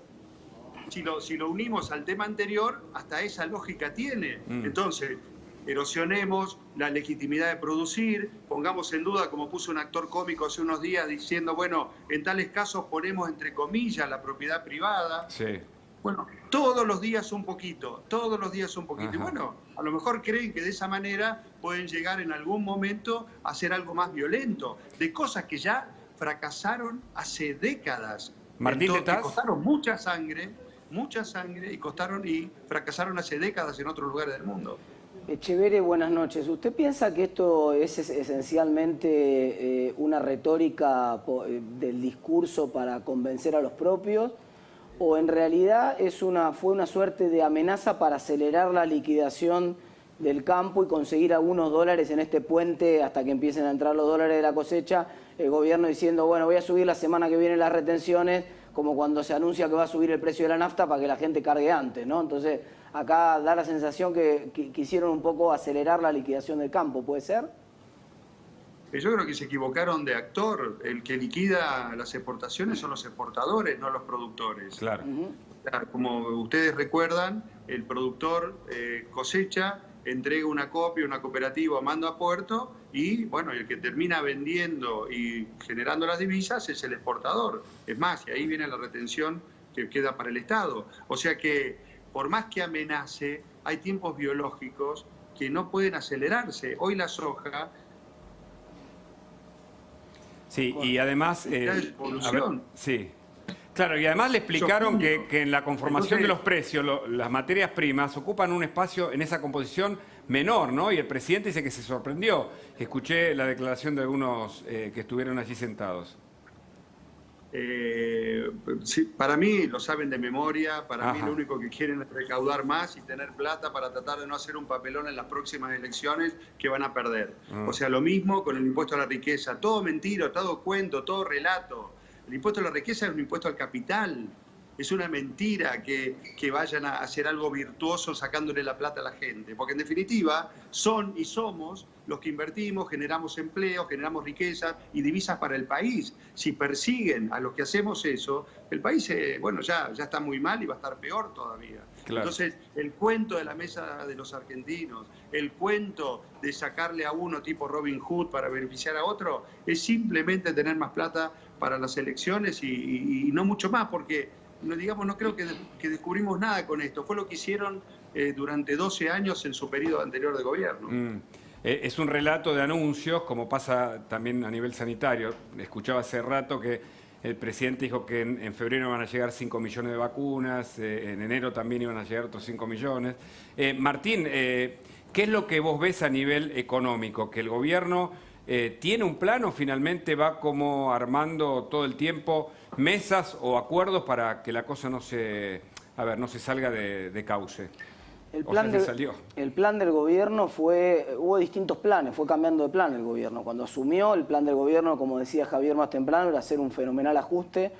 Si lo unimos al tema anterior, hasta esa lógica tiene. Entonces, erosionemos la legitimidad de producir, pongamos en duda, como puso un actor cómico hace unos días, diciendo, bueno, en tales casos ponemos entre comillas la propiedad privada. Sí. Bueno, todos los días un poquito, todos los días un poquito. Ajá. Y bueno, a lo mejor creen que de esa manera pueden llegar en algún momento a hacer algo más violento, de cosas que ya fracasaron hace décadas. Martín, que costaron mucha sangre y fracasaron hace décadas en otros lugares del mundo. Echeverre, buenas noches. ¿Usted piensa que esto es esencialmente una retórica del discurso para convencer a los propios, o en realidad fue una suerte de amenaza para acelerar la liquidación del campo y conseguir algunos dólares en este puente hasta que empiecen a entrar los dólares de la cosecha? El gobierno diciendo, bueno, voy a subir la semana que viene las retenciones, como cuando se anuncia que va a subir el precio de la nafta para que la gente cargue antes, ¿no? Entonces, acá da la sensación que quisieron un poco acelerar la liquidación del campo, ¿puede ser? Yo creo que se equivocaron de actor. El que liquida las exportaciones son los exportadores, no los productores. Claro. Como ustedes recuerdan, el productor cosecha entrega una copia, una cooperativa, manda a puerto y, bueno, el que termina vendiendo y generando las divisas es el exportador. Es más, y ahí viene la retención que queda para el Estado. O sea que, por más que amenace, hay tiempos biológicos que no pueden acelerarse. Hoy la soja... Sí, y además... evolución. Sí. Claro, y además le explicaron que en la conformación de los precios, las materias primas ocupan un espacio en esa composición menor, ¿no? Y el presidente dice que se sorprendió. Escuché la declaración de algunos que estuvieron allí sentados. Sí, para mí lo saben de memoria, para mí lo único que quieren es recaudar más y tener plata para tratar de no hacer un papelón en las próximas elecciones que van a perder. O sea, lo mismo con el impuesto a la riqueza, todo mentira, todo cuento, todo relato. El impuesto a la riqueza es un impuesto al capital. Es una mentira que vayan a hacer algo virtuoso sacándole la plata a la gente. Porque en definitiva son y somos los que invertimos, generamos empleo, generamos riqueza y divisas para el país. Si persiguen a los que hacemos eso, el país bueno, ya está muy mal y va a estar peor todavía. Claro. Entonces, el cuento de la mesa de los argentinos, el cuento de sacarle a uno tipo Robin Hood para beneficiar a otro, es simplemente tener más plata para las elecciones y no mucho más, porque no creo que descubrimos nada con esto. Fue lo que hicieron durante 12 años en su periodo anterior de gobierno. Es un relato de anuncios, como pasa también a nivel sanitario. Escuchaba hace rato que el presidente dijo que en febrero van a llegar 5 millones de vacunas, en enero también iban a llegar otros 5 millones. Martín, ¿qué es lo que vos ves a nivel económico? ¿Que el gobierno tiene un plan o finalmente va como armando todo el tiempo mesas o acuerdos para que la cosa no se salga de cauce? El plan del gobierno hubo distintos planes, fue cambiando de plan el gobierno. Cuando asumió, el plan del gobierno, como decía Javier más temprano, era hacer un fenomenal ajuste.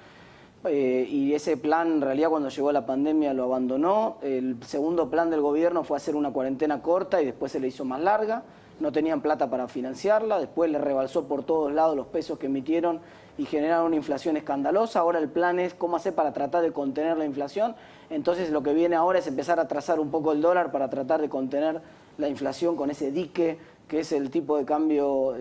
Y ese plan, en realidad, cuando llegó la pandemia lo abandonó. El segundo plan del gobierno fue hacer una cuarentena corta y después se le hizo más larga. No tenían plata para financiarla, después le rebalsó por todos lados los pesos que emitieron y generaron una inflación escandalosa. Ahora el plan es cómo hacer para tratar de contener la inflación. Entonces lo que viene ahora es empezar a trazar un poco el dólar para tratar de contener la inflación con ese dique que es el tipo de cambio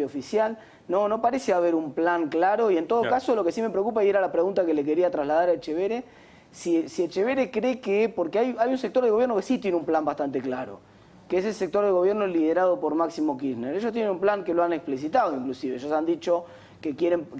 oficial. No parece haber un plan claro y en todo caso lo que sí me preocupa, y era la pregunta que le quería trasladar a Echeverre, si Echeverre cree que, porque hay un sector de gobierno que sí tiene un plan bastante claro, que es el sector de gobierno liderado por Máximo Kirchner. Ellos tienen un plan que lo han explicitado inclusive, ellos han dicho que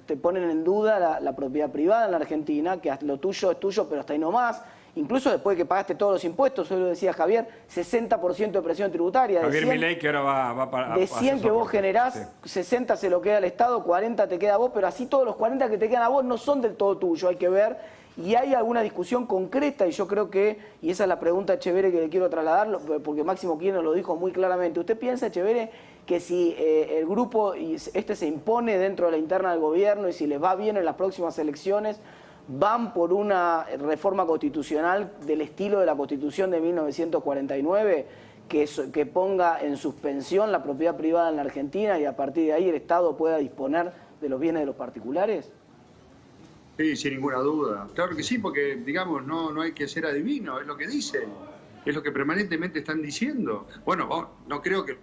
te ponen en duda la propiedad privada en la Argentina, que lo tuyo es tuyo pero hasta ahí no más. Incluso después de que pagaste todos los impuestos, hoy lo decía Javier, 60% de presión tributaria. Javier Milei que ahora va para... De 100 que vos generás, 60 se lo queda al Estado, 40 te queda a vos, pero así todos los 40 que te quedan a vos no son del todo tuyos, hay que ver. Y hay alguna discusión concreta, y yo creo que, y esa es la pregunta a Echeverre que le quiero trasladar, porque Máximo Kirchner lo dijo muy claramente. ¿Usted piensa, Echeverre, que si el grupo se impone dentro de la interna del gobierno y si les va bien en las próximas elecciones, van por una reforma constitucional del estilo de la Constitución de 1949, que ponga en suspensión la propiedad privada en la Argentina y a partir de ahí el Estado pueda disponer de los bienes de los particulares? Sí, sin ninguna duda. Claro que sí, porque, digamos, no hay que ser adivino, es lo que dicen, es lo que permanentemente están diciendo. Bueno, no creo que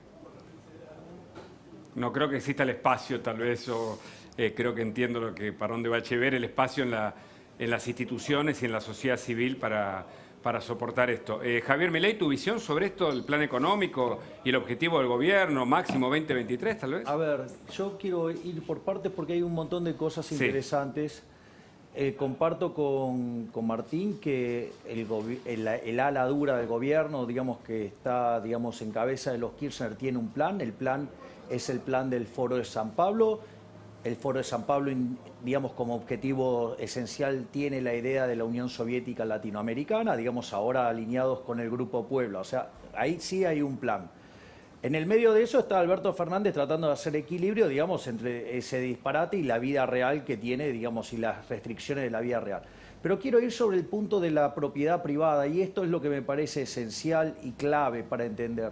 exista el espacio, tal vez, o creo que entiendo para dónde va Echeverre, el espacio en las instituciones y en la sociedad civil para soportar esto. Javier Milei, ¿tu visión sobre esto, el plan económico y el objetivo del gobierno, máximo 2023, tal vez? A ver, yo quiero ir por partes porque hay un montón de cosas interesantes. Comparto con Martín que el ala dura del gobierno, digamos que está en cabeza de los Kirchner, tiene un plan. El plan es el plan del Foro de San Pablo. El Foro de San Pablo, digamos, como objetivo esencial tiene la idea de la Unión Soviética Latinoamericana, digamos, ahora alineados con el Grupo Puebla. O sea, ahí sí hay un plan. En el medio de eso está Alberto Fernández tratando de hacer equilibrio, digamos, entre ese disparate y la vida real que tiene, digamos, y las restricciones de la vida real. Pero quiero ir sobre el punto de la propiedad privada, y esto es lo que me parece esencial y clave para entender.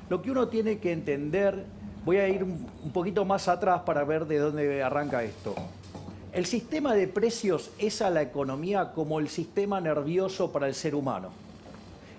Lo que uno tiene que entender, voy a ir un poquito más atrás para ver de dónde arranca esto. El sistema de precios es a la economía como el sistema nervioso para el ser humano.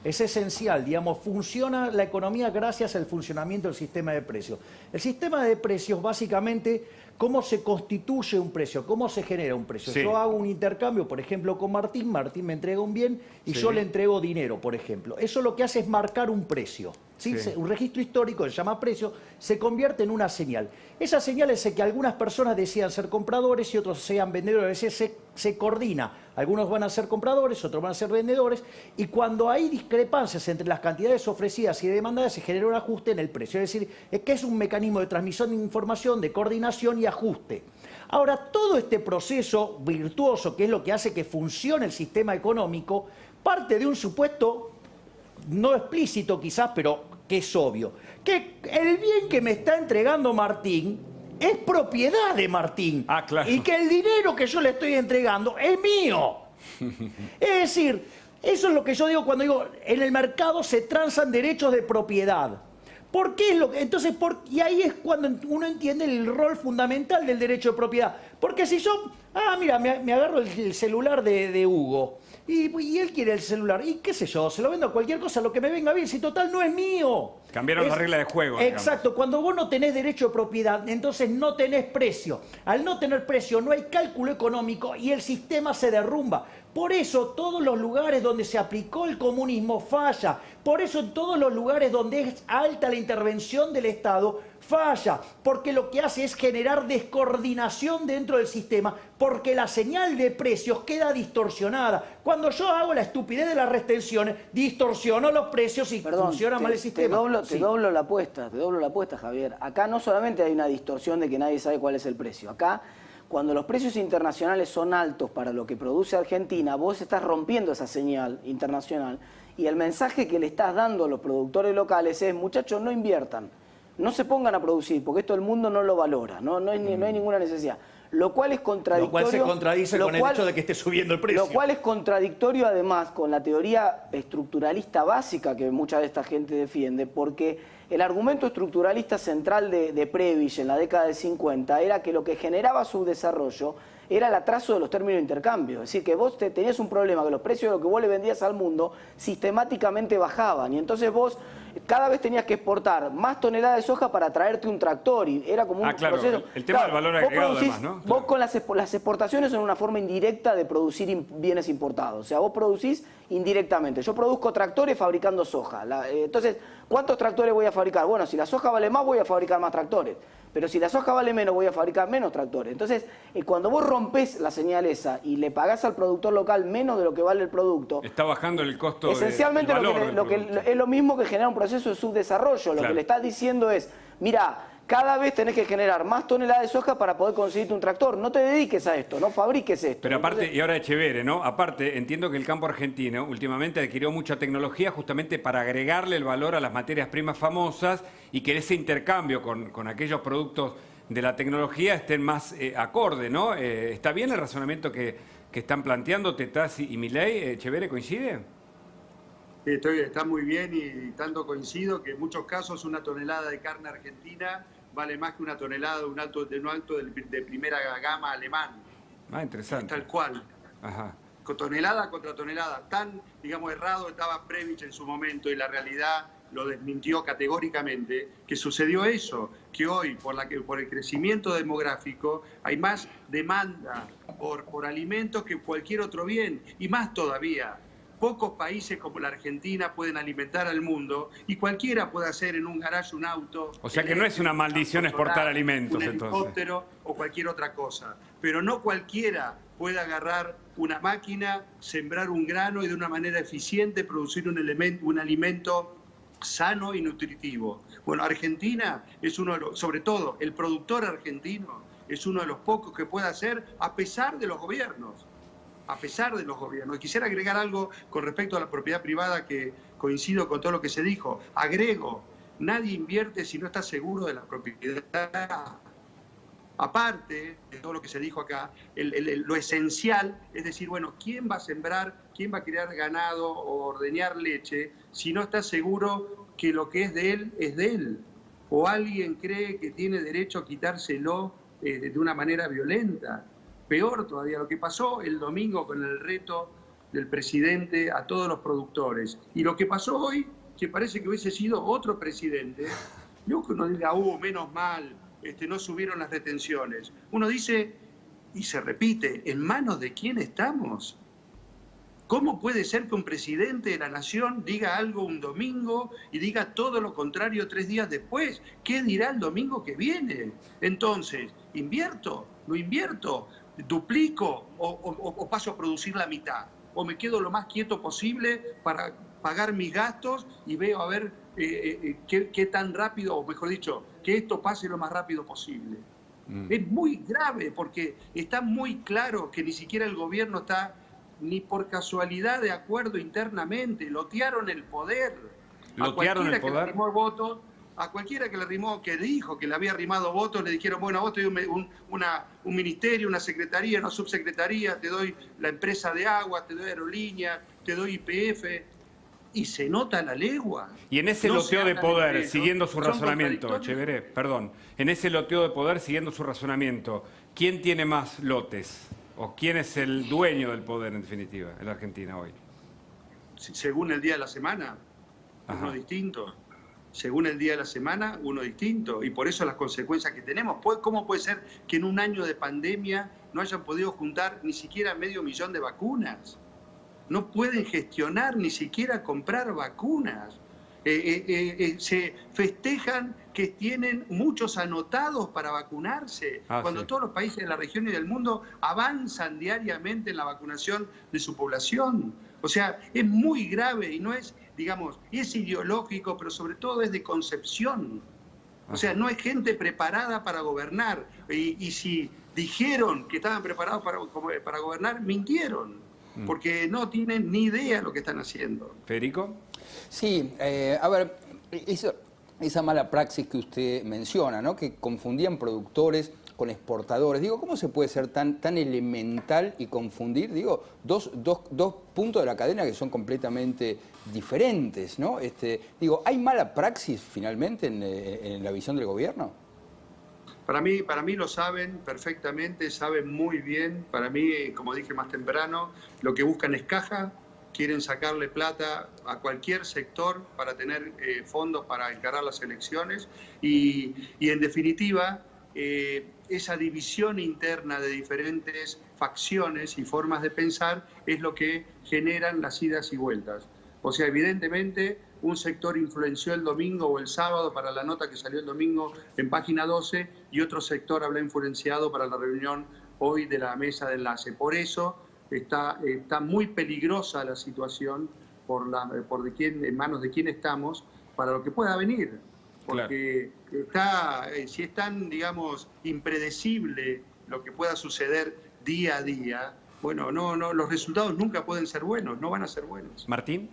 es esencial, digamos, funciona la economía gracias al funcionamiento del sistema de precios. El sistema de precios, básicamente, ¿cómo se constituye un precio? ¿Cómo se genera un precio? Sí. Yo hago un intercambio, por ejemplo, con Martín, Martín me entrega un bien y Sí. yo le entrego dinero, por ejemplo. Eso lo que hace es marcar un precio. ¿Sí? Sí. Un registro histórico, se llama precio, se convierte en una señal. Esa señal es que algunas personas decidan ser compradores y otros sean vendedores. A veces se coordina. Algunos van a ser compradores, otros van a ser vendedores. Y cuando hay discrepancias entre las cantidades ofrecidas y demandadas, se genera un ajuste en el precio. Es decir, es que es un mecanismo de transmisión de información, de coordinación y ajuste. Ahora, todo este proceso virtuoso, que es lo que hace que funcione el sistema económico, parte de un supuesto no explícito quizás, pero que es obvio, que el bien que me está entregando Martín es propiedad de Martín. Ah, claro. Y que el dinero que yo le estoy entregando es mío. Es decir, eso es lo que yo digo cuando digo, en el mercado se transan derechos de propiedad. ¿Por qué es lo que? Entonces, y ahí es cuando uno entiende el rol fundamental del derecho de propiedad. Porque si yo, mira, me agarro el celular de Hugo y él quiere el celular, y qué sé yo, se lo vendo a cualquier cosa, lo que me venga bien, si total no es mío. Cambiaron la regla de juego. Exacto, cuando vos no tenés derecho de propiedad, entonces no tenés precio. Al no tener precio no hay cálculo económico y el sistema se derrumba. Por eso todos los lugares donde se aplicó el comunismo falla. Por eso en todos los lugares donde es alta la intervención del Estado falla. Porque lo que hace es generar descoordinación dentro del sistema, porque la señal de precios queda distorsionada. Cuando yo hago la estupidez de las retenciones, distorsiono los precios y funciona mal el sistema. Te doblo la apuesta, Javier. Acá no solamente hay una distorsión de que nadie sabe cuál es el precio. Acá, cuando los precios internacionales son altos para lo que produce Argentina, vos estás rompiendo esa señal internacional y el mensaje que le estás dando a los productores locales es, muchachos, no inviertan, no se pongan a producir, porque esto el mundo no lo valora, no hay ninguna necesidad. Lo cual es contradictorio. Lo cual se contradice con el hecho de que esté subiendo el precio. Lo cual es contradictorio además con la teoría estructuralista básica que mucha de esta gente defiende, porque el argumento estructuralista central de Prebisch en la década del 50 era que lo que generaba su desarrollo era el atraso de los términos de intercambio. Es decir, que vos tenías un problema, que los precios de lo que vos le vendías al mundo sistemáticamente bajaban. Y entonces vos cada vez tenías que exportar más toneladas de soja para traerte un tractor. Y era como un proceso. El tema del valor agregado además, ¿no? Vos con las exportaciones son una forma indirecta de producir bienes importados. O sea, vos producís indirectamente. Yo produzco tractores fabricando soja. Entonces, ¿cuántos tractores voy a fabricar? Bueno, si la soja vale más, voy a fabricar más tractores. Pero si la soja vale menos, voy a fabricar menos tractores. Entonces, cuando vos rompés la señal esa y le pagás al productor local menos de lo que vale el producto... Está bajando el costo esencialmente es lo mismo que genera un proceso de subdesarrollo. Lo que le estás diciendo es, mira, cada vez tenés que generar más toneladas de soja para poder conseguirte un tractor. No te dediques a esto, no fabriques esto. Pero aparte, y ahora Echeverre, ¿no? Aparte, entiendo que el campo argentino últimamente adquirió mucha tecnología justamente para agregarle el valor a las materias primas famosas y que ese intercambio con aquellos productos de la tecnología estén más acorde, ¿no? ¿Está bien el razonamiento que están planteando Tetaz y Milei? ¿Echeverre coincide? Está muy bien y tanto coincido que en muchos casos una tonelada de carne argentina vale más que una tonelada de un auto de primera gama alemán. Ah, interesante. Tal cual. Ajá. Tonelada contra tonelada. Tan, digamos, errado estaba Prebisch en su momento y la realidad lo desmintió categóricamente, que sucedió eso, que hoy por el crecimiento demográfico hay más demanda por alimentos que cualquier otro bien y más todavía. Pocos países como la Argentina pueden alimentar al mundo y cualquiera puede hacer en un garaje un auto. O sea que no es una maldición exportar alimentos, un entonces. helicóptero o cualquier otra cosa. Pero no cualquiera puede agarrar una máquina, sembrar un grano y de una manera eficiente producir un alimento sano y nutritivo. Bueno, Argentina es uno de los, sobre todo el productor argentino, es uno de los pocos que puede hacer a pesar de los gobiernos. A pesar de los gobiernos. Quisiera agregar algo con respecto a la propiedad privada que coincido con todo lo que se dijo. Agrego, nadie invierte si no está seguro de la propiedad. Aparte de todo lo que se dijo acá, lo esencial es decir, bueno, ¿quién va a sembrar, quién va a criar ganado o ordeñar leche si no está seguro que lo que es de él es de él? ¿O alguien cree que tiene derecho a quitárselo de una manera violenta? Peor todavía, lo que pasó el domingo con el reto del presidente a todos los productores. Y lo que pasó hoy, que parece que hubiese sido otro presidente, no que uno diga, menos mal, no subieron las retenciones. Uno dice, y se repite, ¿en manos de quién estamos? ¿Cómo puede ser que un presidente de la nación diga algo un domingo y diga todo lo contrario 3 días después? ¿Qué dirá el domingo que viene? Entonces, ¿invierto? ¿No invierto? ¿Duplico o paso a producir la mitad? ¿O me quedo lo más quieto posible para pagar mis gastos y veo a ver qué tan rápido, o mejor dicho, que esto pase lo más rápido posible? Es muy grave porque está muy claro que ni siquiera el gobierno está ni por casualidad de acuerdo internamente. Lotearon el poder. ¿Lotearon el poder? Que le arrimó votos, a cualquiera que le arrimó, que dijo que le había arrimado votos, le dijeron, bueno, a vos te doy un ministerio, una secretaría, una subsecretaría, te doy la empresa de agua, te doy aerolínea, te doy YPF, y se nota la legua. Y en ese loteo de poder, siguiendo su razonamiento, Echeveré, perdón, en ese loteo de poder, siguiendo su razonamiento, ¿quién tiene más lotes? ¿O quién es el dueño del poder, en definitiva, en la Argentina hoy? Según el día de la semana, uno distinto. Según el día de la semana, uno distinto. Y por eso las consecuencias que tenemos. ¿Cómo puede ser que en un año de pandemia no hayan podido juntar ni siquiera 500.000 de vacunas? No pueden gestionar ni siquiera comprar vacunas. Se festejan que tienen muchos anotados para vacunarse, cuando todos los países de la región y del mundo avanzan diariamente en la vacunación de su población. O sea, es muy grave y no es, digamos, es ideológico, pero sobre todo es de concepción. O sea, no hay gente preparada para gobernar. Y si dijeron que estaban preparados para gobernar, mintieron, porque no tienen ni idea de lo que están haciendo. ¿Federico? Sí, a ver, esa mala praxis que usted menciona, ¿no? Que confundían productores con exportadores. Digo, ¿cómo se puede ser tan elemental y confundir, digo, dos puntos de la cadena que son completamente diferentes, ¿no? Digo, ¿hay mala praxis finalmente en la visión del gobierno? Para mí lo saben perfectamente, saben muy bien. Para mí, como dije más temprano, lo que buscan es caja. Quieren sacarle plata a cualquier sector para tener fondos para encarar las elecciones y en definitiva, esa división interna de diferentes facciones y formas de pensar es lo que generan las idas y vueltas. O sea, evidentemente, un sector influenció el domingo o el sábado para la nota que salió el domingo en Página 12 y otro sector habrá influenciado para la reunión hoy de la mesa de enlace. Por eso está muy peligrosa la situación en manos de quién estamos para lo que pueda venir. Porque si es tan, digamos, impredecible lo que pueda suceder día a día, bueno, los resultados nunca pueden ser buenos, no van a ser buenos. Martín.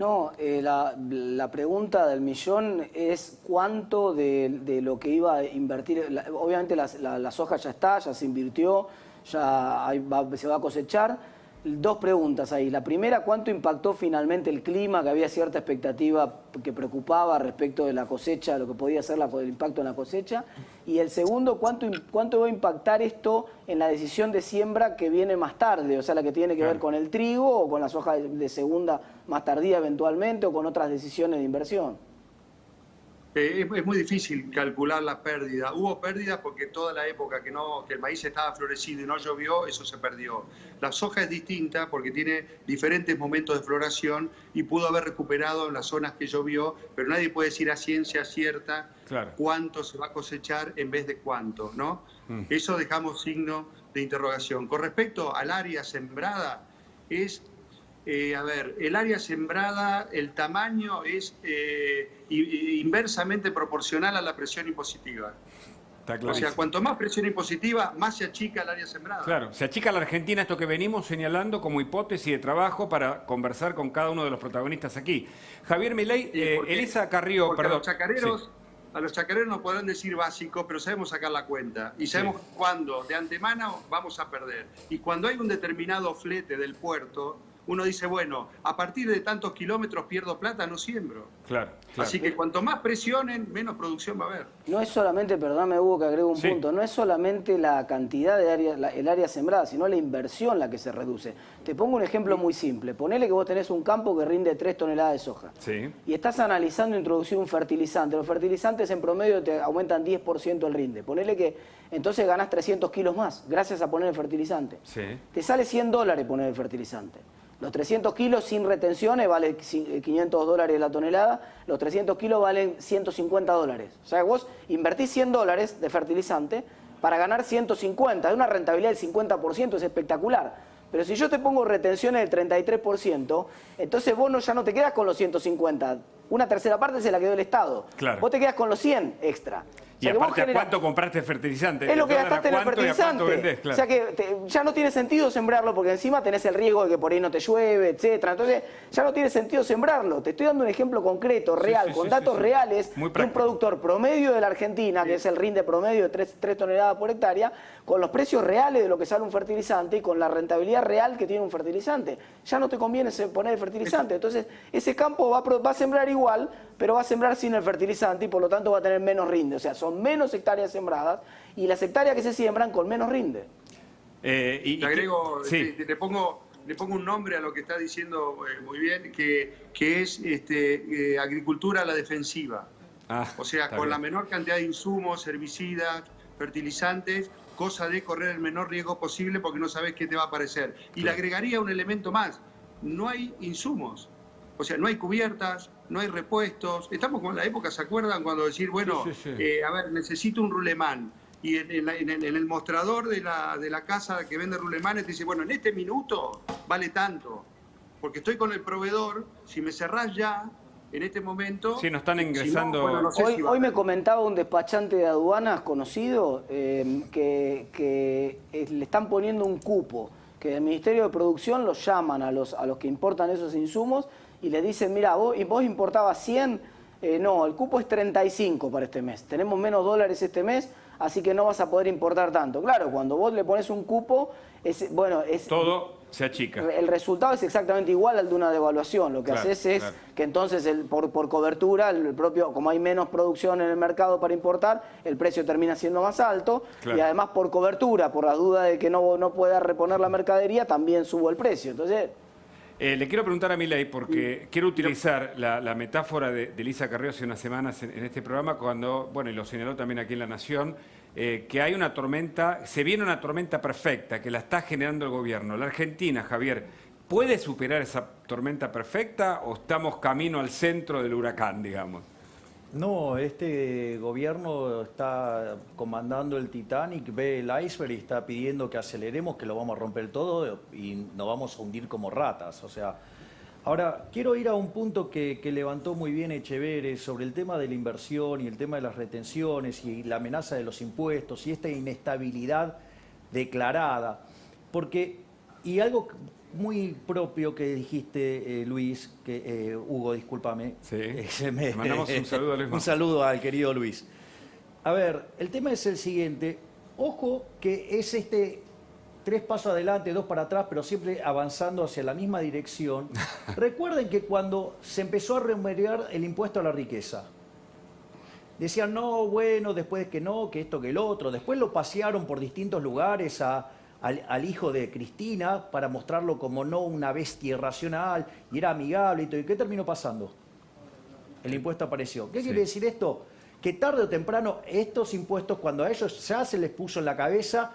No, la pregunta del millón es cuánto de lo que iba a invertir. Obviamente la soja ya se invirtió, ya se va a cosechar. 2 preguntas ahí. La primera, ¿cuánto impactó finalmente el clima? Que había cierta expectativa que preocupaba respecto de la cosecha, lo que podía ser el impacto en la cosecha. Y el segundo, ¿cuánto va a impactar esto en la decisión de siembra que viene más tarde? O sea, la que tiene que ver con el trigo o con la soja de segunda más tardía eventualmente o con otras decisiones de inversión. Es muy difícil calcular la pérdida. Hubo pérdidas porque toda la época que el maíz estaba florecido y no llovió, eso se perdió. La soja es distinta porque tiene diferentes momentos de floración y pudo haber recuperado en las zonas que llovió, pero nadie puede decir a ciencia cierta cuánto se va a cosechar en vez de cuánto, ¿no? Eso dejamos signo de interrogación. Con respecto al área sembrada, el área sembrada, el tamaño es inversamente proporcional a la presión impositiva. O sea, cuanto más presión impositiva, más se achica el área sembrada. Claro, se achica la Argentina, esto que venimos señalando como hipótesis de trabajo para conversar con cada uno de los protagonistas aquí. Javier Milei, Elisa Carrió, perdón. A los chacareros nos podrán decir básico, pero sabemos sacar la cuenta. Y sabemos cuándo, de antemano, vamos a perder. Y cuando hay un determinado flete del puerto, uno dice, bueno, a partir de tantos kilómetros pierdo plata, no siembro. Claro. Así que cuanto más presionen, menos producción va a haber. No es solamente, perdóname Hugo que agrego un punto, no es solamente la cantidad de área, el área sembrada, sino la inversión la que se reduce. Te pongo un ejemplo muy simple. Ponele que vos tenés un campo que rinde 3 toneladas de soja. Sí. Y estás analizando introducir un fertilizante. Los fertilizantes en promedio te aumentan 10% el rinde. Ponele que entonces ganás 300 kilos más gracias a poner el fertilizante. Sí. Te sale $100 poner el fertilizante. Los 300 kilos sin retenciones vale $500 la tonelada, los 300 kilos valen $150. O sea, vos invertís $100 de fertilizante para ganar 150, de una rentabilidad del 50%, es espectacular. Pero si yo te pongo retenciones del 33%, entonces vos ya no te quedas con los 150, una tercera parte se la quedó el Estado. Claro. Vos te quedás con los 100 extra. O sea, Y aparte, ¿a cuánto compraste fertilizante? Es lo que gastaste en el fertilizante. Vendés, claro. O sea que ya no tiene sentido sembrarlo porque encima tenés el riesgo de que por ahí no te llueve, etcétera. Entonces ya no tiene sentido sembrarlo. Te estoy dando un ejemplo concreto, real, con datos reales de un productor promedio de la Argentina, que es el rinde promedio de 3 toneladas por hectárea, con los precios reales de lo que sale un fertilizante y con la rentabilidad real que tiene un fertilizante. Ya no te conviene poner el fertilizante. Entonces ese campo va a sembrar igual, pero va a sembrar sin el fertilizante y por lo tanto va a tener menos rinde. O sea, son menos hectáreas sembradas y las hectáreas que se siembran con menos rinde. Te agrego, le pongo un nombre a lo que está diciendo muy bien, que es agricultura a la defensiva. O sea, con la menor cantidad de insumos, herbicidas, fertilizantes, cosa de correr el menor riesgo posible porque no sabes qué te va a aparecer. Y le agregaría un elemento más, no hay insumos. O sea, no hay cubiertas, no hay repuestos. Estamos como en la época, ¿se acuerdan? Cuando decir, bueno, a ver, necesito un rulemán. Y en el mostrador de la casa que vende rulemanes te dice, bueno, en este minuto vale tanto. Porque estoy con el proveedor, si me cerrás ya, en este momento... Sí, nos están ingresando... Si no, bueno, no sé hoy me comentaba un despachante de aduanas conocido que le están poniendo un cupo, que el Ministerio de Producción los llaman a los que importan esos insumos y les dicen, mira, vos importabas 100, no, el cupo es 35 para este mes, tenemos menos dólares este mes, así que no vas a poder importar tanto. Claro, cuando vos le pones un cupo, todo se achica. El resultado es exactamente igual al de una devaluación. Lo que haces es que entonces por cobertura, como hay menos producción en el mercado para importar, el precio termina siendo más alto y además por cobertura, por la duda de que no pueda reponer la mercadería, también subo el precio. Entonces... le quiero preguntar a Milei, porque quiero utilizar la metáfora de Elisa Carrió hace unas semanas en este programa, cuando, bueno, y lo señaló también aquí en La Nación, que hay una tormenta, se viene una tormenta perfecta, que la está generando el gobierno. La Argentina, Javier, ¿puede superar esa tormenta perfecta o estamos camino al centro del huracán, digamos? No, este gobierno está comandando el Titanic, ve el iceberg y está pidiendo que aceleremos, que lo vamos a romper todo y nos vamos a hundir como ratas. O sea, ahora quiero ir a un punto que levantó muy bien Echeverre sobre el tema de la inversión y el tema de las retenciones y la amenaza de los impuestos y esta inestabilidad declarada. Porque, y algo muy propio que dijiste, Luis, Hugo, discúlpame. Sí. Mandamos un saludo a Luis. Un saludo al querido Luis. A ver, el tema es el siguiente. Ojo que es 3 pasos adelante, 2 para atrás, pero siempre avanzando hacia la misma dirección. Recuerden que cuando se empezó a remunerar el impuesto a la riqueza, decían, no, bueno, después que no, que esto, que el otro. Después lo pasearon por distintos lugares al hijo de Cristina para mostrarlo como no una bestia irracional y era amigable y todo. ¿Y qué terminó pasando? El impuesto apareció. ¿Qué quiere decir esto? Que tarde o temprano estos impuestos, cuando a ellos ya se les puso en la cabeza,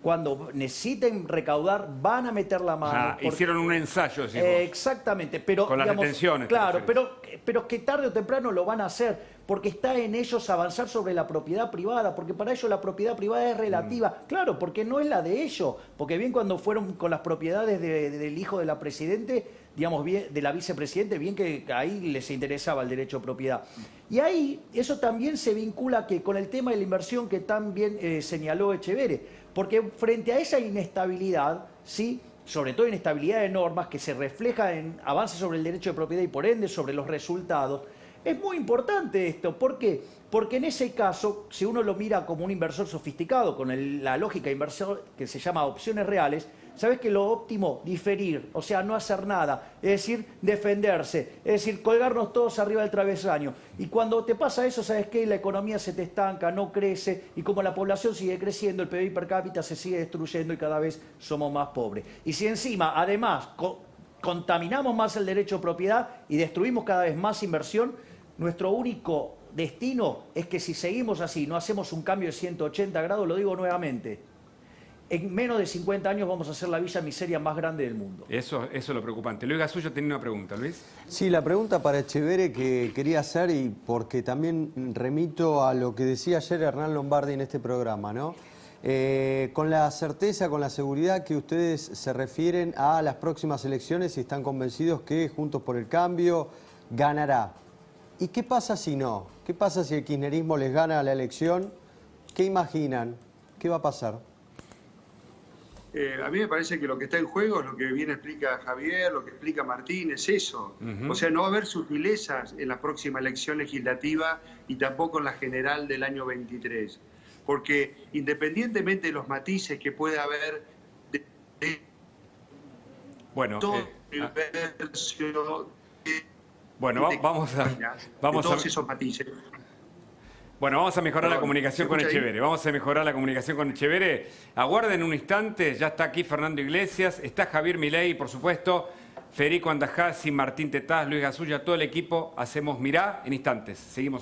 cuando necesiten recaudar, van a meter la mano. Hicieron un ensayo, exactamente, pero con las retenciones. Claro, pero que tarde o temprano lo van a hacer, porque está en ellos avanzar sobre la propiedad privada, porque para ellos la propiedad privada es relativa. Claro, porque no es la de ellos, porque bien cuando fueron con las propiedades del hijo de la presidente, digamos, bien, de la vicepresidente, bien que ahí les interesaba el derecho a propiedad. Y ahí eso también se vincula con el tema de la inversión que también señaló Echeverre. Porque frente a esa inestabilidad, ¿sí?, sobre todo inestabilidad de normas que se refleja en avances sobre el derecho de propiedad y por ende sobre los resultados, es muy importante esto. ¿Por qué? Porque en ese caso, si uno lo mira como un inversor sofisticado, con la lógica de inversor que se llama opciones reales, ¿Sabés que lo óptimo? Diferir, o sea, no hacer nada, es decir, defenderse, es decir, colgarnos todos arriba del travesaño. Y cuando te pasa eso, ¿sabes qué? La economía se te estanca, no crece, y como la población sigue creciendo, el PBI per cápita se sigue destruyendo y cada vez somos más pobres. Y si encima, además, contaminamos más el derecho de propiedad y destruimos cada vez más inversión, nuestro único destino es que si seguimos así, no hacemos un cambio de 180 grados, lo digo nuevamente, en menos de 50 años vamos a ser la villa miseria más grande del mundo. Eso es lo preocupante. Luis Gasulla tiene una pregunta, Luis. Sí, la pregunta para Etcheverry que quería hacer, y porque también remito a lo que decía ayer Hernán Lombardi en este programa, ¿no? Con la certeza, con la seguridad que ustedes se refieren a las próximas elecciones y están convencidos que Juntos por el Cambio ganará. ¿Y qué pasa si no? ¿Qué pasa si el kirchnerismo les gana la elección? ¿Qué imaginan? ¿Qué va a pasar? A mí me parece que lo que está en juego es lo que bien explica Javier, lo que explica Martín, es eso. O sea, no va a haber sutilezas en la próxima elección legislativa y tampoco en la general del año 23. Porque independientemente de los matices que pueda haber bueno, todos esos matices. Bueno, vamos a mejorar la comunicación con Etcheverry. Vamos a mejorar la comunicación con Etcheverry. Aguarden un instante, ya está aquí Fernando Iglesias, está Javier Milei, por supuesto, Federico Andajasi, Martín Tetaz, Luis Gasulla, todo el equipo. Hacemos Mirá en instantes. Seguimos.